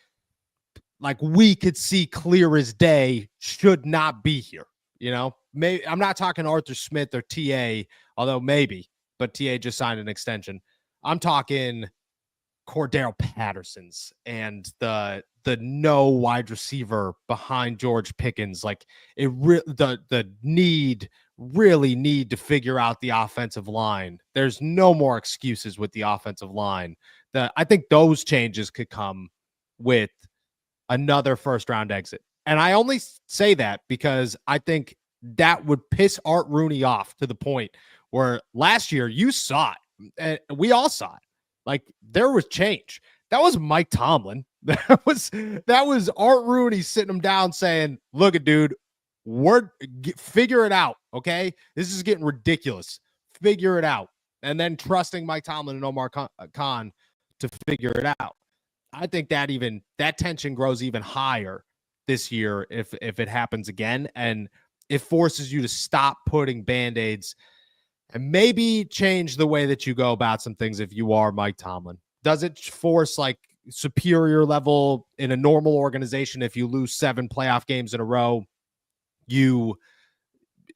like, we could see clear as day should not be here. Maybe I'm not talking Arthur Smith or TA, although maybe, but TA just signed an extension. I'm talking Cordero Patterson's and the no wide receiver behind George Pickens. Like, the really need to figure out the offensive line. There's no more excuses with the offensive line. I think those changes could come with another first round exit. And I only say that because I think that would piss Art Rooney off to the point where last year you saw it. And we all saw it. Like there was change. That was Mike Tomlin. That was Art Rooney sitting him down saying, look at dude, figure it out. Okay. This is getting ridiculous. Figure it out. And then trusting Mike Tomlin and Omar Khan to figure it out. I think that tension grows even higher this year if it happens again, and it forces you to stop putting Band-Aids and maybe change the way that you go about some things if you are Mike Tomlin. Does it force like superior level in a normal organization? If you lose 7 playoff games in a row, you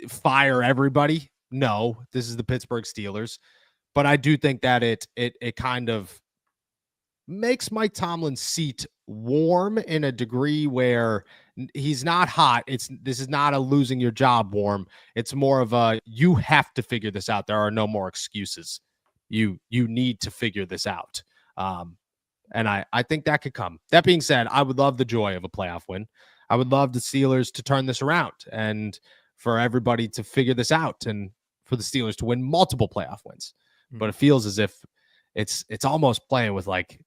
fire everybody? No, this is the Pittsburgh Steelers. But I do think that it kind of makes Mike Tomlin's seat warm in a degree where he's not hot. This is not a losing your job warm. It's more of a, you have to figure this out. There are no more excuses. You need to figure this out. And I think that could come. That being said, I would love the joy of a playoff win. I would love the Steelers to turn this around and for everybody to figure this out and for the Steelers to win multiple playoff wins. But it feels as if it's almost playing with like,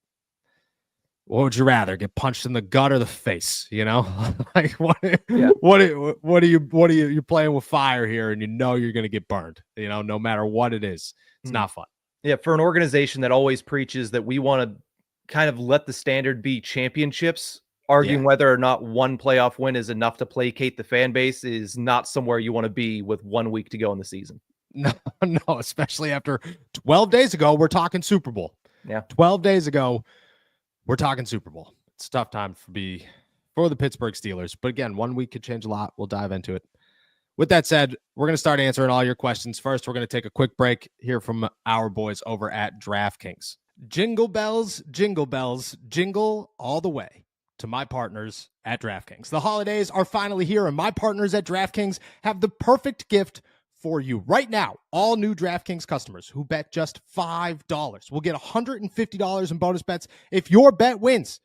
what would you rather, get punched in the gut or the face? You know, like what are you playing with fire here, and you know you're going to get burned. You know, no matter what it is, it's not fun. Yeah, for an organization that always preaches that we want to kind of let the standard be championships, arguing whether or not one playoff win is enough to placate the fan base is not somewhere you want to be with 1 week to go in the season. No, especially after 12 days ago, we're talking Super Bowl. Yeah. 12 days ago, we're talking Super Bowl. It's a tough time for the Pittsburgh Steelers. But again, 1 week could change a lot. We'll dive into it. With that said, we're going to start answering all your questions. First, we're going to take a quick break here from our boys over at DraftKings. Jingle bells, jingle all the way to my partners at DraftKings. The holidays are finally here, and my partners at DraftKings have the perfect gift for you. Right now, all new DraftKings customers who bet just $5 will get $150 in bonus bets if your bet wins.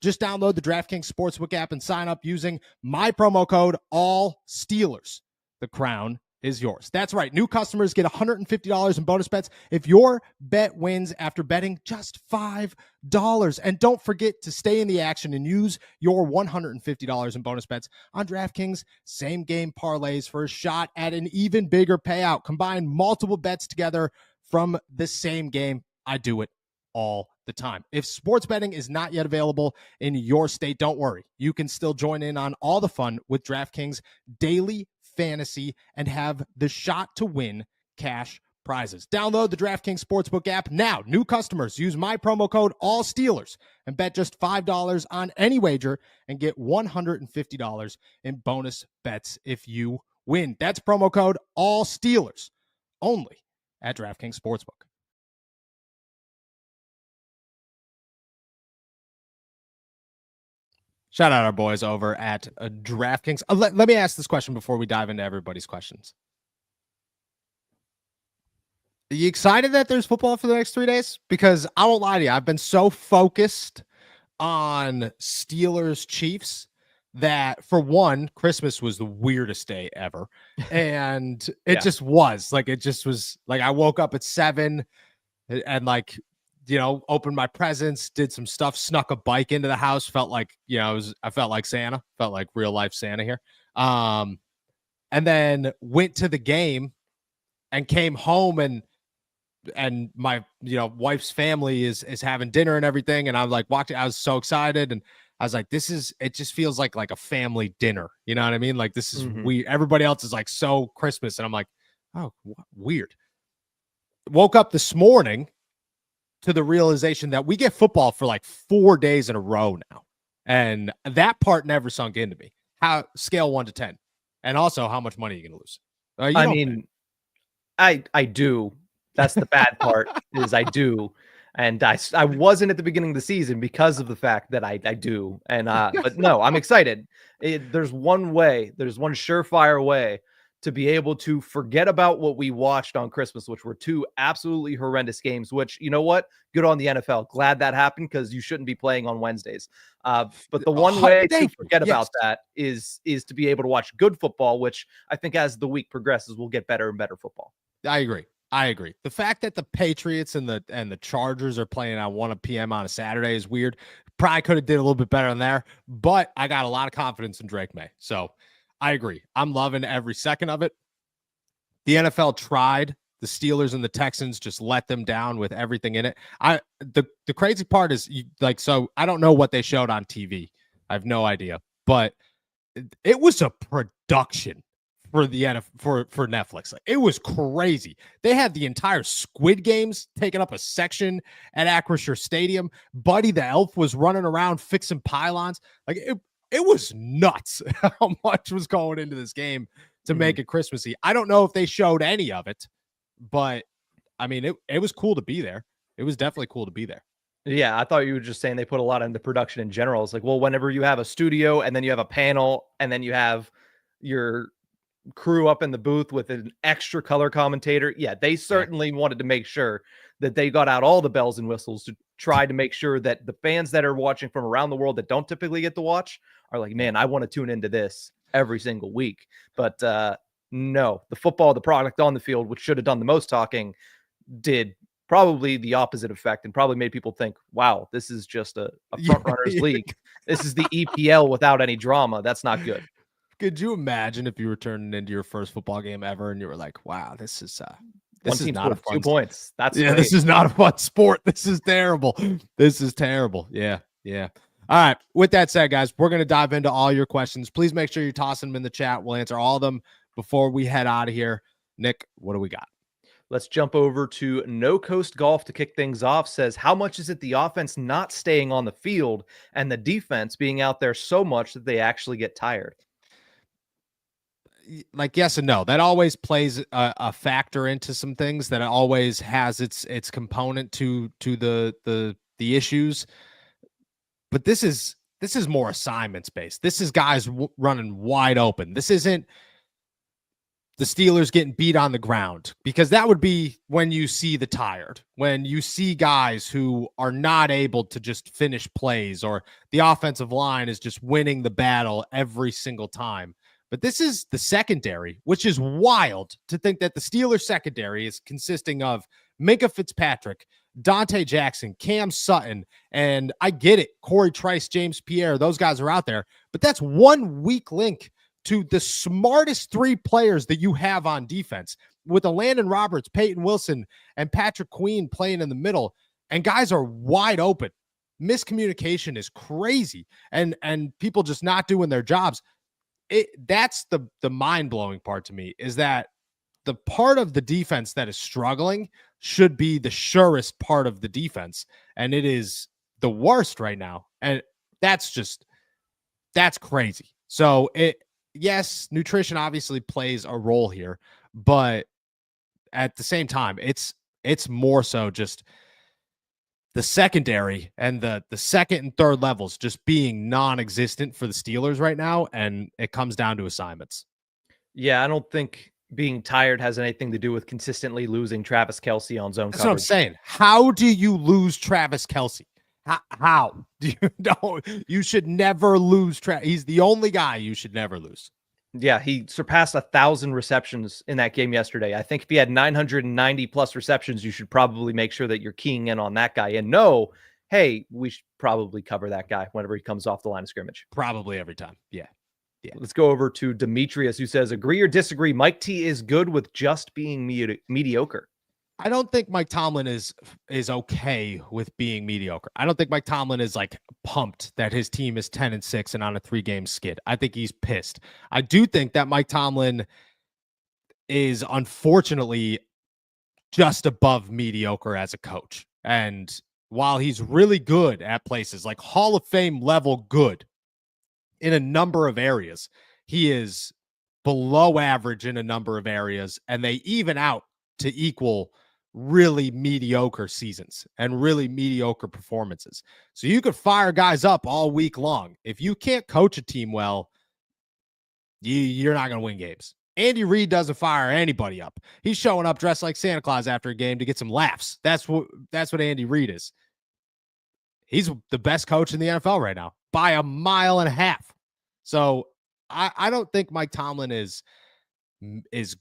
Just download the DraftKings Sportsbook app and sign up using my promo code ALLSteelers. The crown is yours. That's right. New customers get $150 in bonus bets if your bet wins after betting just $5. And don't forget to stay in the action and use your $150 in bonus bets on DraftKings same game parlays for a shot at an even bigger payout. Combine multiple bets together from the same game. I do it all the time. If sports betting is not yet available in your state, don't worry. You can still join in on all the fun with DraftKings daily fantasy and have the shot to win cash prizes. Download the DraftKings Sportsbook app now. New customers use my promo code ALLSteelers and bet just $5 on any wager and get $150 in bonus bets if you win. That's promo code ALLSteelers only at DraftKings Sportsbook. Shout out our boys over at DraftKings. Let me ask this question before we dive into everybody's questions. Are you excited that there's football for the next 3 days? Because I won't lie to you, I've been so focused on Steelers Chiefs that, for one, Christmas was the weirdest day ever. And it just was. Like, it just was like I woke up at 7 and like, you know, opened my presents, did some stuff, snuck a bike into the house, felt like, you know, I felt like Santa, felt like real life Santa here. And then went to the game and came home and my, you know, wife's family is having dinner and everything. And I'm like watching, I was so excited. And I was like, it just feels like a family dinner. You know what I mean? Like, this is weird. Everybody else is like so Christmas. And I'm like, oh, weird. Woke up this morning to the realization that we get football for like 4 days in a row now. And that part never sunk into me. How scale 1 to 10. And also, how much money are you going to lose? I mean, I do. That's the bad part is I do. And I wasn't at the beginning of the season because of the fact that I do. And but no, I'm excited. There's one surefire way to be able to forget about what we watched on Christmas, which were two absolutely horrendous games, which, you know what? Good on the NFL. Glad that happened because you shouldn't be playing on Wednesdays. But the one way to forget about that is to be able to watch good football, which I think as the week progresses, we'll get better and better football. I agree. The fact that the Patriots and the Chargers are playing at 1 p.m. on a Saturday is weird. Probably could have did a little bit better than there, but I got a lot of confidence in Drake May. So I agree. I'm loving every second of it. The NFL tried. The Steelers and the Texans just let them down with everything in it. The crazy part is so I don't know what they showed on TV. I have no idea, but it was a production for the NFL for Netflix. It was crazy. They had the entire Squid Games taking up a section at Acrisure Stadium. Buddy the Elf was running around fixing pylons. It was nuts how much was going into this game to make it Christmassy. I don't know if they showed any of it, but I mean, it was cool to be there. It was definitely cool to be there. Yeah, I thought you were just saying they put a lot into production in general. It's like, well, whenever you have a studio and then you have a panel and then you have your crew up in the booth with an extra color commentator. Yeah, they certainly wanted to make sure that they got out all the bells and whistles to try to make sure that the fans that are watching from around the world that don't typically get to watch are like, man, I want to tune into this every single week. But no, the football, the product on the field, which should have done the most talking, did probably the opposite effect and probably made people think, wow, this is just a front runners league. This is the EPL without any drama. That's not good. Could you imagine if you were turning into your first football game ever and you were like, wow, this is not a fun 2 points. That's great. This is not a fun sport. This is terrible. This is terrible. Yeah. All right. With that said, guys, we're going to dive into all your questions. Please make sure you're tossing them in the chat. We'll answer all of them before we head out of here. Nick, what do we got? Let's jump over to No Coast Golf to kick things off. Says, how much is it the offense not staying on the field and the defense being out there so much that they actually get tired? Yes and no. That always plays a factor into some things. That always has its component to the issues. But this is more assignments based. This is guys running wide open. This isn't the Steelers getting beat on the ground, because that would be when you see the tired, when you see guys who are not able to just finish plays, or the offensive line is just winning the battle every single time. But this is the secondary, which is wild to think that the Steelers secondary is consisting of Minkah Fitzpatrick, Dante Jackson, Cam Sutton, and I get it, Corey Trice, James Pierre, those guys are out there, but that's one weak link to the smartest three players that you have on defense, with a Landon Roberts, Peyton Wilson, and Patrick Queen playing in the middle, and guys are wide open. Miscommunication is crazy, and people just not doing their jobs. That's the mind-blowing part to me, is that the part of the defense that is struggling should be the surest part of the defense, and it is the worst right now. And that's crazy. So yes, nutrition obviously plays a role here, but at the same time, it's more so just the secondary and the second and third levels just being non-existent for the Steelers right now, and it comes down to assignments. Yeah, I don't think being tired has anything to do with consistently losing Travis Kelce on zone coverage. That's what I'm saying. How do you lose Travis Kelce? How do you know? You should never lose. He's the only guy you should never lose. Yeah, he surpassed 1,000 receptions in that game yesterday. I think if he had 990 plus receptions, you should probably make sure that you're keying in on that guy and know, hey, we should probably cover that guy whenever he comes off the line of scrimmage. Probably every time. Yeah. Let's go over to Demetrius, who says, agree or disagree, Mike T is good with just being mediocre. I don't think Mike Tomlin is okay with being mediocre. I don't think Mike Tomlin is like pumped that his team is 10-6 and on a 3-game skid. I think he's pissed. I do think that Mike Tomlin is unfortunately just above mediocre as a coach. And while he's really good at places like Hall of Fame level good in a number of areas, he is below average in a number of areas, and they even out to equal really mediocre seasons and really mediocre performances. So you could fire guys up all week long. If you can't coach a team well, you're not going to win games. Andy Reid doesn't fire anybody up. He's showing up dressed like Santa Claus after a game to get some laughs. That's what Andy Reid is. He's the best coach in the NFL right now by a mile and a half. So I don't think Mike Tomlin is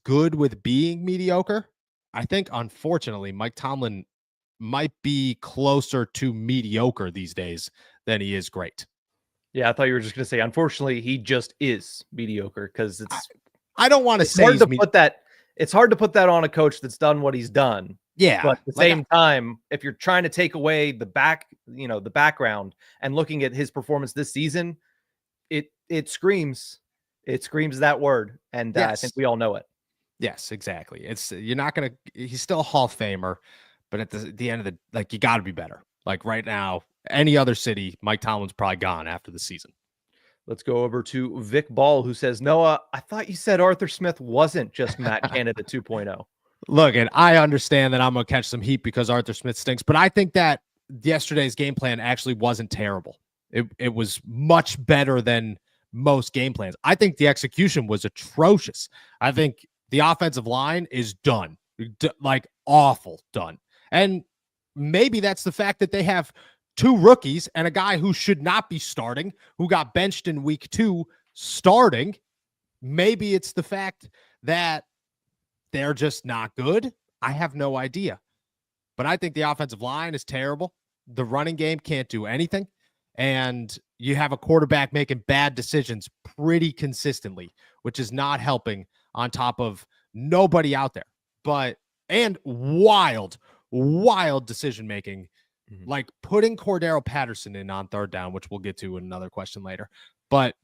good with being mediocre. I think, unfortunately, Mike Tomlin might be closer to mediocre these days than he is great. Yeah, I thought you were just going to say, unfortunately, he just is mediocre, because I don't want to say hard to put that. It's hard to put that on a coach that's done what he's done. Yeah. But at the same time, if you're trying to take away the background and looking at his performance this season, it screams that word. And yes. I think we all know it. Yes, exactly. He's still a Hall of Famer, but at the end of you got to be better. Like right now, any other city, Mike Tomlin's probably gone after the season. Let's go over to Vic Ball, who says, Noah, I thought you said Arthur Smith wasn't just Matt Canada 2.0. Look, and I understand that I'm going to catch some heat because Arthur Smith stinks, but I think that yesterday's game plan actually wasn't terrible. It was much better than most game plans. I think the execution was atrocious. I think the offensive line is done, like awful done. And maybe that's the fact that they have two rookies and a guy who should not be starting, who got benched in week 2 starting. Maybe it's the fact that they're just not good. I have no idea. But I think the offensive line is terrible. The running game can't do anything. And you have a quarterback making bad decisions pretty consistently, which is not helping, on top of nobody out there. And wild decision-making, like putting Cordero Patterson in on third down, which we'll get to in another question later. But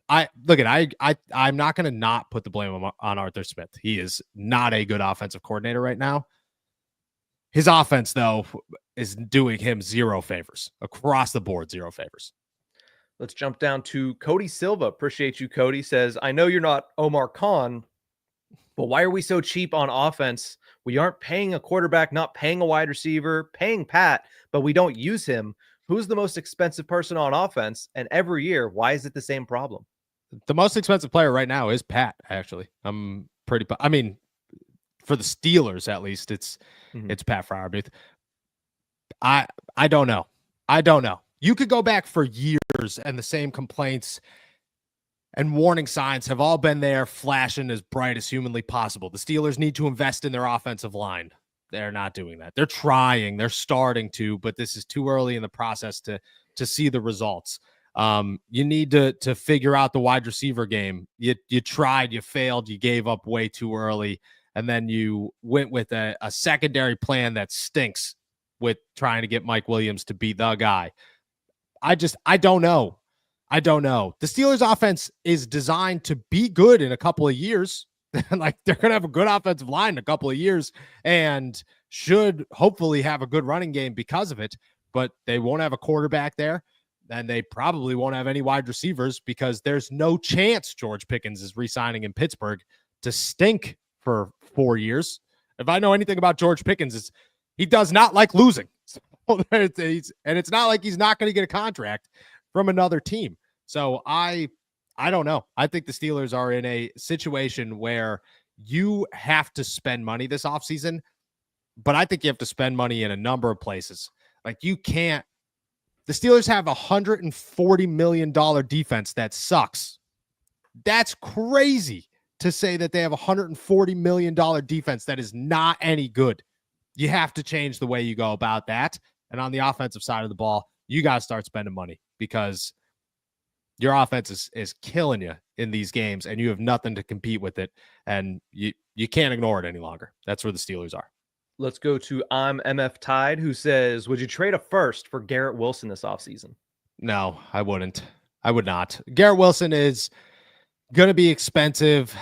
I'm not going to not put the blame on Arthur Smith. He is not a good offensive coordinator right now. His offense, though, is doing him zero favors across the board, zero favors. Let's jump down to Cody Silva. Appreciate you, Cody. Says, I know you're not Omar Khan, but why are we so cheap on offense? We aren't paying a quarterback, not paying a wide receiver, paying Pat, but we don't use him. Who's the most expensive person on offense? And every year, why is it the same problem? The most expensive player right now is Pat, actually. I mean, for the Steelers, at least, it's Pat Freiermuth. I don't know. You could go back for years and the same complaints and warning signs have all been there, flashing as bright as humanly possible. The Steelers need to invest in their offensive line. They're not doing that. They're trying. They're starting to, but this is too early in the process to see the results. You need to figure out the wide receiver game. You tried, you failed, you gave up way too early, and then you went with a secondary plan that stinks with trying to get Mike Williams to be the guy. I don't know. The Steelers offense is designed to be good in a couple of years. Like, they're going to have a good offensive line in a couple of years and should hopefully have a good running game because of it, but they won't have a quarterback there, and they probably won't have any wide receivers because there's no chance George Pickens is re-signing in Pittsburgh to stink for 4 years. If I know anything about George Pickens, he does not like losing. And it's not like he's not going to get a contract from another team. So I don't know. I think the Steelers are in a situation where you have to spend money this offseason, but I think you have to spend money in a number of places. Like, you can't. The Steelers have a $140 million defense that sucks. That's crazy to say that they have a $140 million defense that is not any good. You have to change the way you go about that. And on the offensive side of the ball, you got to start spending money because your offense is killing you in these games and you have nothing to compete with it. And you can't ignore it any longer. That's where the Steelers are. Let's go to I'm MF Tide, who says, would you trade a first for Garrett Wilson this offseason? No, I wouldn't. I would not. Garrett Wilson is going to be expensive.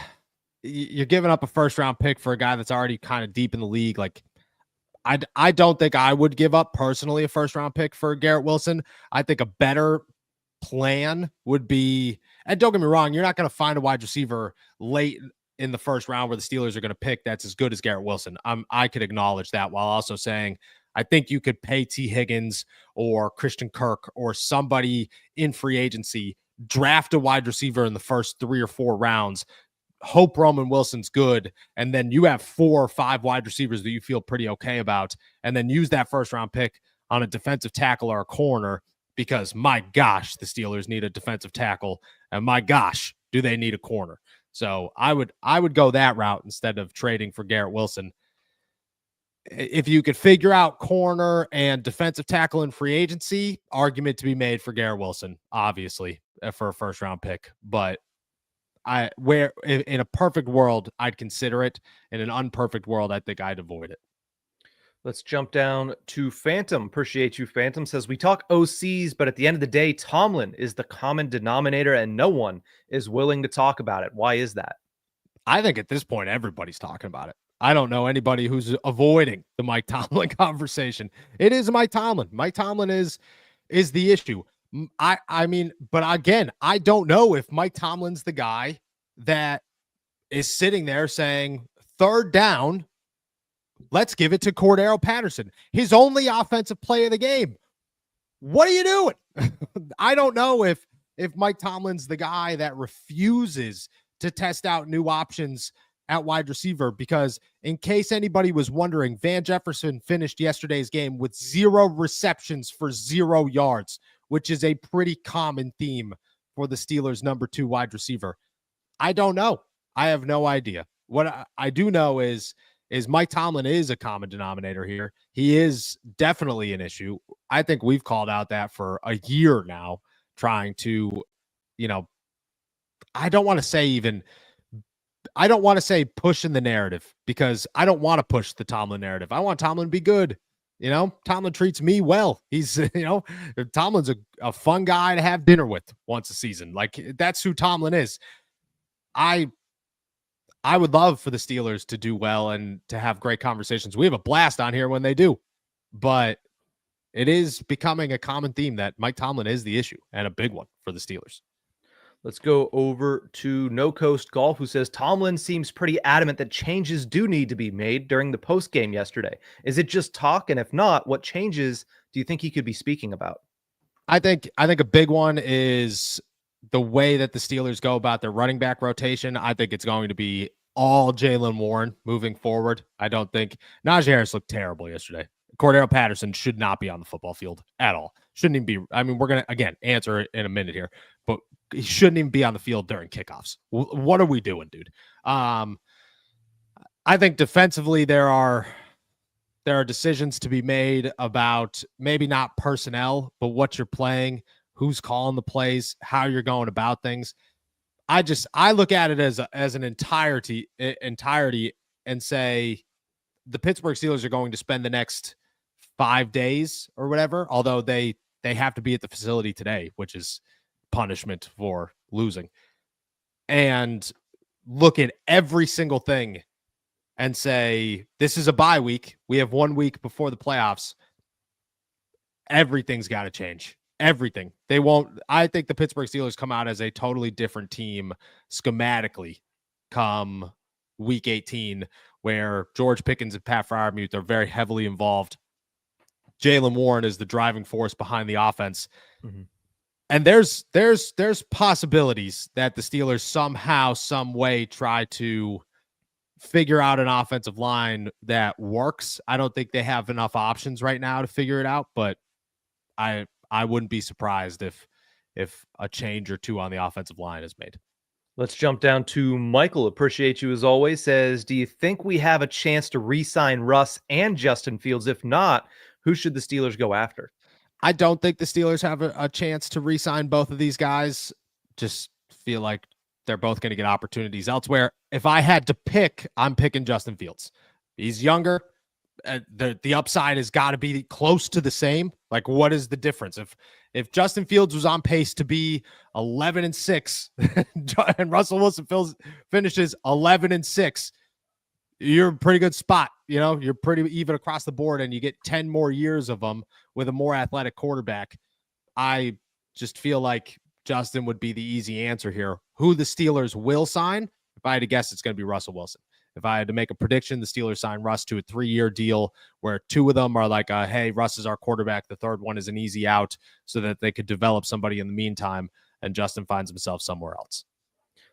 You're giving up a first round pick for a guy that's already kind of deep in the league. Like, I don't think I would give up personally a first round pick for Garrett Wilson. I think a better plan would be, and don't get me wrong, you're not going to find a wide receiver late in the first round where the Steelers are going to pick that's as good as Garrett Wilson. I could acknowledge that, while also saying I think you could pay T. Higgins or Christian Kirk or somebody in free agency, draft a wide receiver in the first 3 or 4 rounds, hope Roman Wilson's good, and then you have 4 or 5 wide receivers that you feel pretty okay about, and then use that first round pick on a defensive tackle or a corner, because my gosh, the Steelers need a defensive tackle, and my gosh, do they need a corner. So I would go that route instead of trading for Garrett Wilson. If you could figure out corner and defensive tackle in free agency, argument to be made for Garrett Wilson, obviously, for a first round pick. But in a perfect world, I'd consider it. In an unperfect world, I think I'd avoid it. Let's jump down to Phantom. Appreciate you, Phantom. Says, we talk OCs, but at the end of the day, Tomlin is the common denominator and no one is willing to talk about it. Why is that? I think at this point, everybody's talking about it. I don't know anybody who's avoiding the Mike Tomlin conversation. It is Mike Tomlin. Mike Tomlin is the issue. I mean, but again, I don't know if Mike Tomlin's the guy that is sitting there saying, third down, let's give it to Cordero Patterson, his only offensive play of the game. What are you doing? I don't know if Mike Tomlin's the guy that refuses to test out new options at wide receiver, because in case anybody was wondering, Van Jefferson finished yesterday's game with 0 receptions for 0 yards, which is a pretty common theme for the Steelers' number 2 wide receiver. I don't know. I have no idea. What I do know is Mike Tomlin is a common denominator here. He is definitely an issue. I think we've called out that for a year now, trying to, I don't want to say pushing the narrative, because I don't want to push the Tomlin narrative. I want Tomlin to be good. Tomlin treats me well. He's, Tomlin's a fun guy to have dinner with once a season. Like, that's who Tomlin is. I would love for the Steelers to do well and to have great conversations. We have a blast on here when they do, but it is becoming a common theme that Mike Tomlin is the issue, and a big one for the Steelers. Let's go over to No Coast Golf, who says Tomlin seems pretty adamant that changes do need to be made during the post game yesterday. Is it just talk? And if not, what changes do you think he could be speaking about? I think a big one is the way that the Steelers go about their running back rotation. I think it's going to be all Jaylen Warren moving forward. I don't think Najee Harris looked terrible yesterday. Cordero Patterson should not be on the football field at all. Shouldn't even be. I mean, we're going to, again, answer it in a minute here, but he shouldn't even be on the field during kickoffs. What are we doing, dude? I think defensively there are decisions to be made about maybe not personnel, but what you're playing, who's calling the plays, how you're going about things. I look at it as an entirety and say the Pittsburgh Steelers are going to spend the next 5 days or whatever, although they have to be at the facility today, which is punishment for losing, and look at every single thing and say, this is a bye week. We have 1 week before the playoffs. Everything's got to change. Everything. They won't. I think the Pittsburgh Steelers come out as a totally different team schematically come week 18, where George Pickens and Pat Freiermuth are very heavily involved. Jaylen Warren is the driving force behind the offense. Mm-hmm. And there's possibilities that the Steelers somehow, some way try to figure out an offensive line that works. I don't think they have enough options right now to figure it out, but I wouldn't be surprised if a change or two on the offensive line is made. Let's jump down to Michael. Appreciate you as always. Says, do you think we have a chance to re-sign Russ and Justin Fields? If not, who should the Steelers go after? I don't think the Steelers have a chance to re-sign both of these guys. Just feel like they're both going to get opportunities elsewhere. If I had to pick, I'm picking Justin Fields. He's younger. The upside has got to be close to the same. Like, what is the difference? If Justin Fields was on pace to be 11-6 and Russell Wilson finishes 11-6, you're in a pretty good spot. You're pretty even across the board, and you get 10 more years of them with a more athletic quarterback. I just feel like Justin would be the easy answer here. Who the Steelers will sign, if I had to guess, it's going to be Russell Wilson. If I had to make a prediction, the Steelers sign Russ to a 3-year deal where 2 of them are like, hey, Russ is our quarterback. The third one is an easy out so that they could develop somebody in the meantime, and Justin finds himself somewhere else.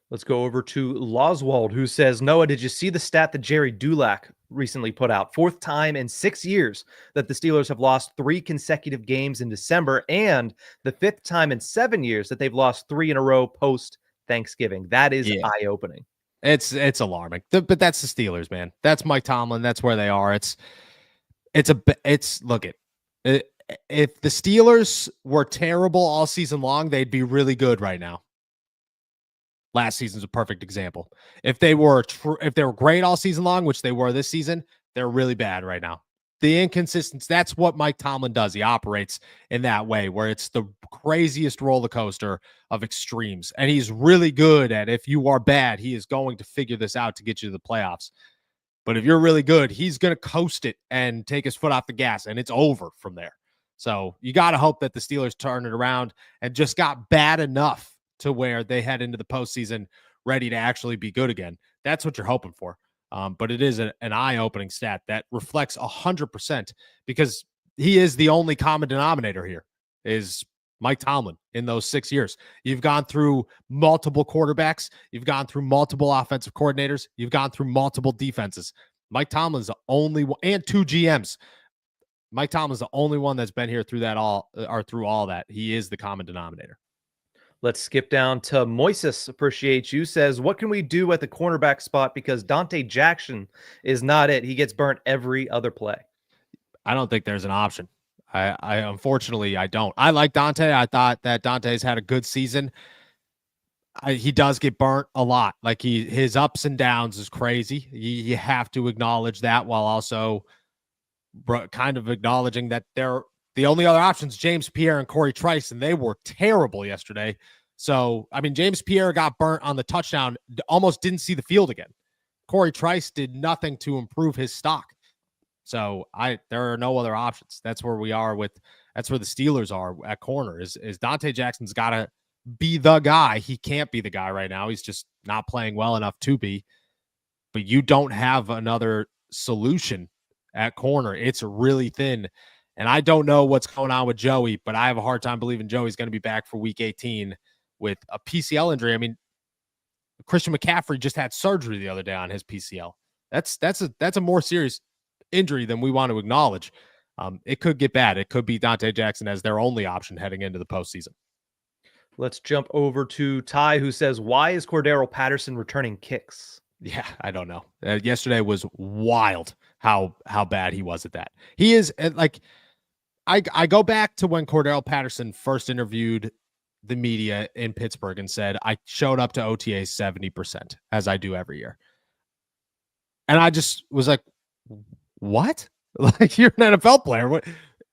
Let's go over to Loswald, who says, Noah, did you see the stat that Jerry Dulac recently put out? 4th time in 6 years that the Steelers have lost 3 consecutive games in December, and the 5th time in 7 years that they've lost 3 in a row post Thanksgiving. That is Yeah. eye-opening. It's alarming. But that's the Steelers, man. That's Mike Tomlin. That's where they are. Look at it. If the Steelers were terrible all season long, they'd be really good right now. Last season's a perfect example. If they were great all season long, which they were this season, they're really bad right now. The inconsistency, that's what Mike Tomlin does. He operates in that way where it's the craziest roller coaster of extremes. And he's really good at, if you are bad, he is going to figure this out to get you to the playoffs. But if you're really good, he's going to coast it and take his foot off the gas, and it's over from there. So you got to hope that the Steelers turn it around and just got bad enough to where they head into the postseason ready to actually be good again. That's what you're hoping for. But it is an eye-opening stat that reflects 100% because he is the only common denominator here is Mike Tomlin in those 6 years. You've gone through multiple quarterbacks. You've gone through multiple offensive coordinators. You've gone through multiple defenses. Mike Tomlin's the only one, and 2 GMs. Mike Tomlin's the only one that's been here through that through all that. He is the common denominator. Let's skip down to Moises. Appreciate you. Says, what can we do at the cornerback spot? Because Dante Jackson is not it. He gets burnt every other play. I don't think there's an option. I unfortunately, I don't. I like Dante. I thought that Dante's had a good season. He does get burnt a lot. Like his ups and downs is crazy. You have to acknowledge that while also kind of acknowledging that the only other options, James Pierre and Corey Trice, and they were terrible yesterday. So, I mean, James Pierre got burnt on the touchdown, almost didn't see the field again. Corey Trice did nothing to improve his stock. So there are no other options. That's where we are that's where the Steelers are at corner is Dante Jackson's got to be the guy. He can't be the guy right now. He's just not playing well enough to be, but you don't have another solution at corner. It's really thin. And I don't know what's going on with Joey, but I have a hard time believing Joey's going to be back for week 18 with a PCL injury. I mean, Christian McCaffrey just had surgery the other day on his PCL. That's a more serious injury than we want to acknowledge. It could get bad. It could be Dante Jackson as their only option heading into the postseason. Let's jump over to Ty, who says, why is Cordero Patterson returning kicks? Yeah, I don't know. Yesterday was wild how bad he was at that. He is like, I go back to when Cordero Patterson first interviewed the media in Pittsburgh and said, I showed up to OTA 70%, as I do every year. And I just was like, what? Like, you're an NFL player. What?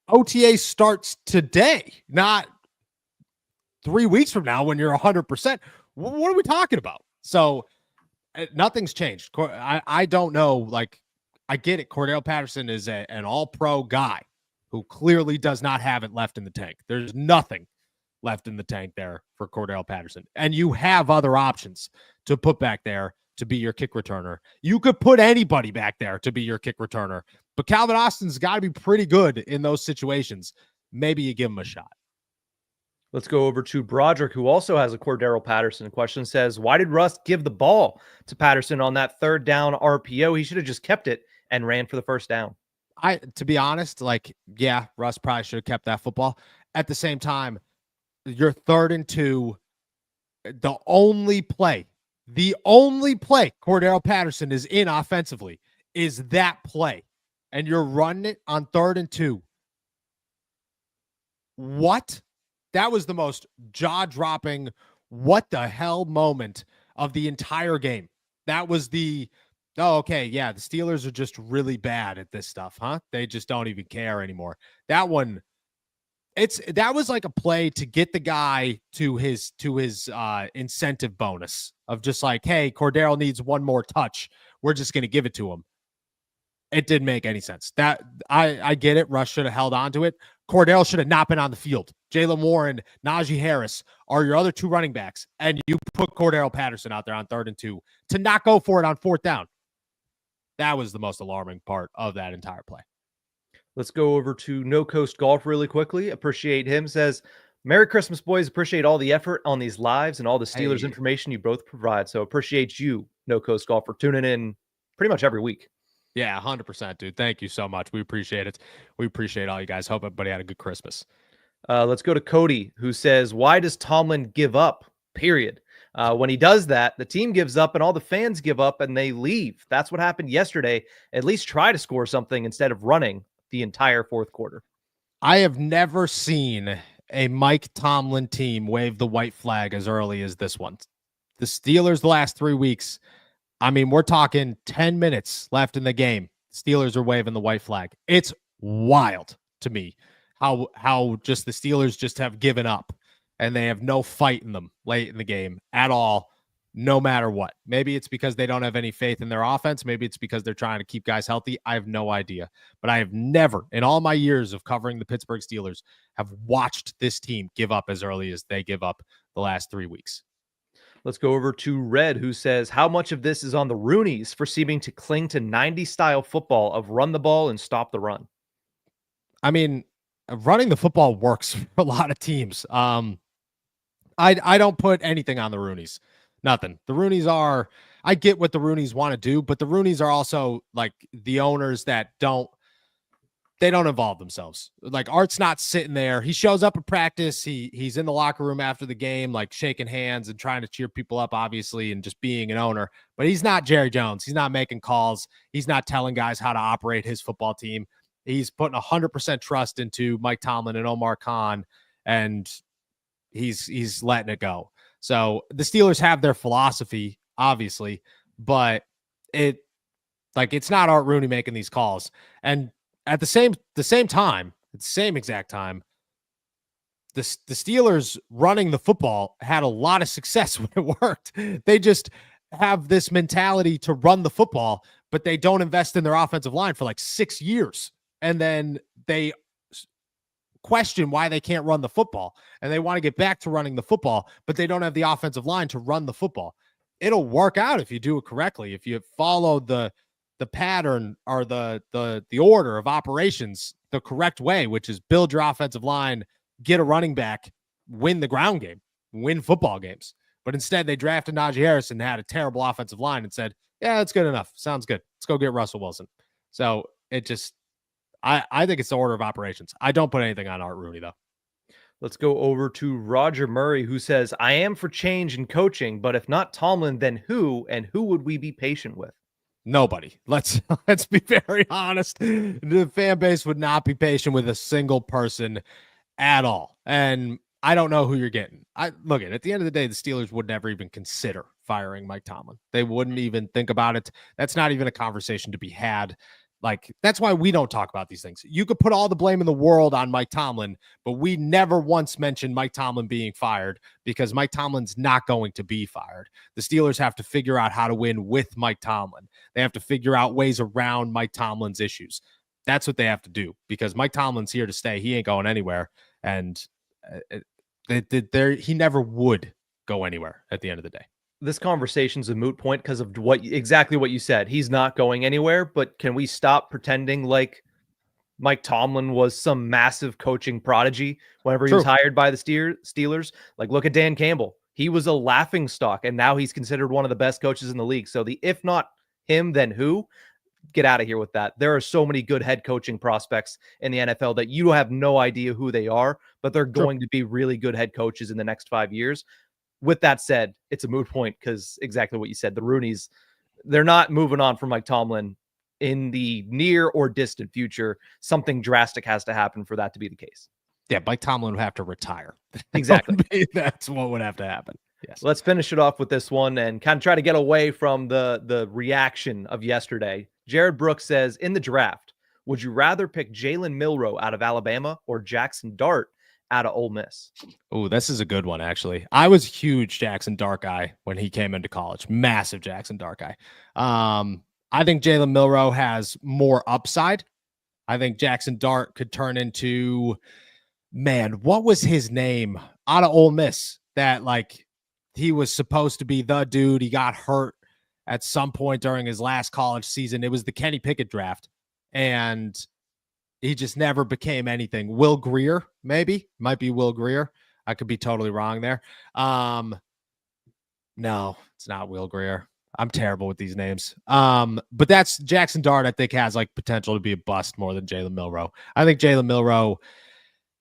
OTA starts today, not 3 weeks from now when you're 100%. What are we talking about? So nothing's changed. I don't know. Like, I get it. Cordero Patterson is an all-pro guy who clearly does not have it left in the tank. There's nothing left in the tank there for Cordero Patterson. And you have other options to put back there to be your kick returner. You could put anybody back there to be your kick returner, but Calvin Austin's got to be pretty good in those situations. Maybe you give him a shot. Let's go over to Broderick, who also has a Cordero Patterson question. Says, why did Russ give the ball to Patterson on that 3rd down RPO? He should have just kept it and ran for the 1st down. To be honest, like, yeah, Russ probably should have kept that football. At the same time, you're 3rd and 2. The only play Cordero Patterson is in offensively is that play. And you're running it on 3rd and 2. What? That was the most jaw-dropping, what the hell moment of the entire game. That was oh, okay, yeah, the Steelers are just really bad at this stuff, huh? They just don't even care anymore. That one, that was like a play to get the guy to his incentive bonus of just like, hey, Cordero needs one more touch. We're just going to give it to him. It didn't make any sense. That I get it. Russ should have held on to it. Cordero should have not been on the field. Jaylen Warren, Najee Harris are your other 2 running backs, and you put Cordero Patterson out there on 3rd and 2 to not go for it on 4th down. That was the most alarming part of that entire play. Let's go over to No Coast Golf really quickly. Appreciate him. Says, Merry Christmas, boys. Appreciate all the effort on these lives and all the Steelers Hey, information you both provide. So appreciate you, No Coast Golf, for tuning in pretty much every week. yeah, 100%, dude. Thank you so much. We appreciate it. We appreciate all you guys. Hope everybody had a good Christmas. Let's go to Cody, who says, why does Tomlin give up, period? When he does that, the team gives up and all the fans give up and they leave. That's what happened yesterday. At least try to score something instead of running the entire fourth quarter. I have never seen a Mike Tomlin team wave the white flag as early as this one. The Steelers, the last 3 weeks, I mean, we're talking 10 minutes left in the game. Steelers are waving the white flag. It's wild to me how just the Steelers just have given up and they have no fight in them late in the game at all, no matter what. Maybe it's because they don't have any faith in their offense. Maybe it's because they're trying to keep guys healthy. I have no idea. But I have never, in all my years of covering the Pittsburgh Steelers, have watched this team give up as early as they give up the last 3 weeks. Let's go over to Red, who says, how much of this is on the Roonies for seeming to cling to 90s style football of run the ball and stop the run? I mean, running the football works for a lot of teams. I don't put anything on the Roonies. Nothing. The Roonies are, I get what the Roonies want to do, but the Roonies are also like the owners that they don't involve themselves. Like Art's not sitting there. He shows up at practice. He's in the locker room after the game, like shaking hands and trying to cheer people up, obviously, and just being an owner. But he's not Jerry Jones. He's not making calls. He's not telling guys how to operate his football team. He's putting 100% trust into Mike Tomlin and Omar Khan, and he's letting it go. So the Steelers have their philosophy, obviously, but it's not Art Rooney making these calls. And at the same time, at the same exact time, the Steelers running the football had a lot of success when it worked. They just have this mentality to run the football, but they don't invest in their offensive line for like 6 years. And then they question why they can't run the football, and they want to get back to running the football, but they don't have the offensive line to run the football. It'll work out if you do it correctly. If you follow the pattern or the order of operations the correct way, which is build your offensive line, get a running back, win the ground game, win football games. But instead they drafted Najee Harris and had a terrible offensive line and said, yeah, that's good enough. Sounds good. Let's go get Russell Wilson. So it just, I think it's the order of operations. I don't put anything on Art Rooney, though. Let's go over to Roger Murray, who says, I am for change in coaching, but if not Tomlin, then who, and who would we be patient with? Nobody. Let's be very honest. The fan base would not be patient with a single person at all. And I don't know who you're getting. At the end of the day, the Steelers would never even consider firing Mike Tomlin. They wouldn't even think about it. That's not even a conversation to be had. Like, that's why we don't talk about these things. You could put all the blame in the world on Mike Tomlin, but we never once mentioned Mike Tomlin being fired because Mike Tomlin's not going to be fired. The Steelers have to figure out how to win with Mike Tomlin. They have to figure out ways around Mike Tomlin's issues. That's what they have to do because Mike Tomlin's here to stay. He ain't going anywhere. And he never would go anywhere at the end of the day. This conversation's a moot point because of exactly what you said. He's not going anywhere, but can we stop pretending like Mike Tomlin was some massive coaching prodigy whenever he was hired by the Steelers? Like, look at Dan Campbell. He was a laughing stock, and now he's considered one of the best coaches in the league. So if not him, then who? Get out of here with that. There are so many good head coaching prospects in the NFL that you have no idea who they are, but they're going to be really good head coaches in the next 5 years. With that said, it's a moot point because exactly what you said, the Roonies, they're not moving on from Mike Tomlin in the near or distant future. Something drastic has to happen for that to be the case. Yeah, Mike Tomlin would have to retire. Exactly. That's what would have to happen. Yes. Let's finish it off with this one and kind of try to get away from the reaction of yesterday. Jared Brooks says, in the draft, would you rather pick Jalen Milroe out of Alabama or Jackson Dart out of Ole Miss? Oh, this is a good one, actually. I was a huge Jackson Dart guy when he came into college. Massive Jackson Dart guy. I think Jalen Milroe has more upside. I think Jackson Dart could turn into, what was his name out of Ole Miss that he was supposed to be the dude. He got hurt at some point during his last college season. It was the Kenny Pickett draft. And he just never became anything. Will Grier, maybe. Might be Will Grier. I could be totally wrong there. No, it's not Will Greer. I'm terrible with these names. But that's Jackson Dart, I think, has like potential to be a bust more than Jalen Milroe. I think Jalen Milroe,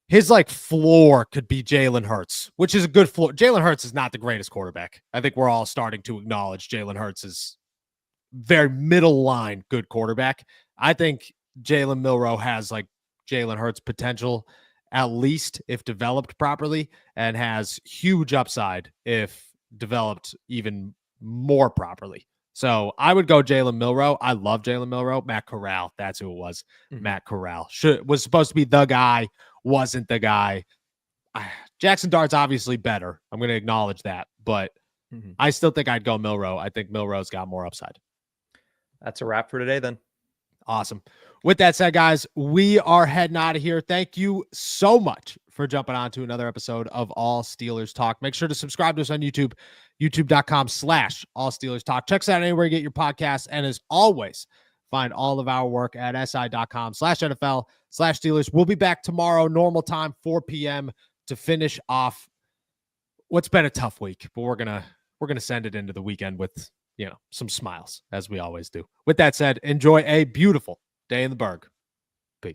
his like floor could be Jalen Hurts, which is a good floor. Jalen Hurts is not the greatest quarterback. I think we're all starting to acknowledge Jalen Hurts is very middle line good quarterback. I think Jalen Milroe has like Jalen Hurts potential, at least if developed properly, and has huge upside if developed even more properly. So I would go Jalen Milroe. I love Jalen Milroe. Matt Corral, that's who it was. Matt Corral was supposed to be the guy, wasn't the guy. Jackson Dart's obviously better. I'm going to acknowledge that, but I still think I'd go Milroe. I think Milroe's got more upside. That's a wrap for today then. Awesome. With that said, guys, we are heading out of here. Thank you so much for jumping on to another episode of All Steelers Talk. Make sure to subscribe to us on YouTube, youtube.com/All Steelers Talk. Check us out anywhere you get your podcasts. And as always, find all of our work at si.com/NFL/Steelers. We'll be back tomorrow, normal time, 4 p.m. to finish off what's been a tough week, but we're gonna send it into the weekend with some smiles, as we always do. With that said, enjoy a beautiful day in the Berg. Peace.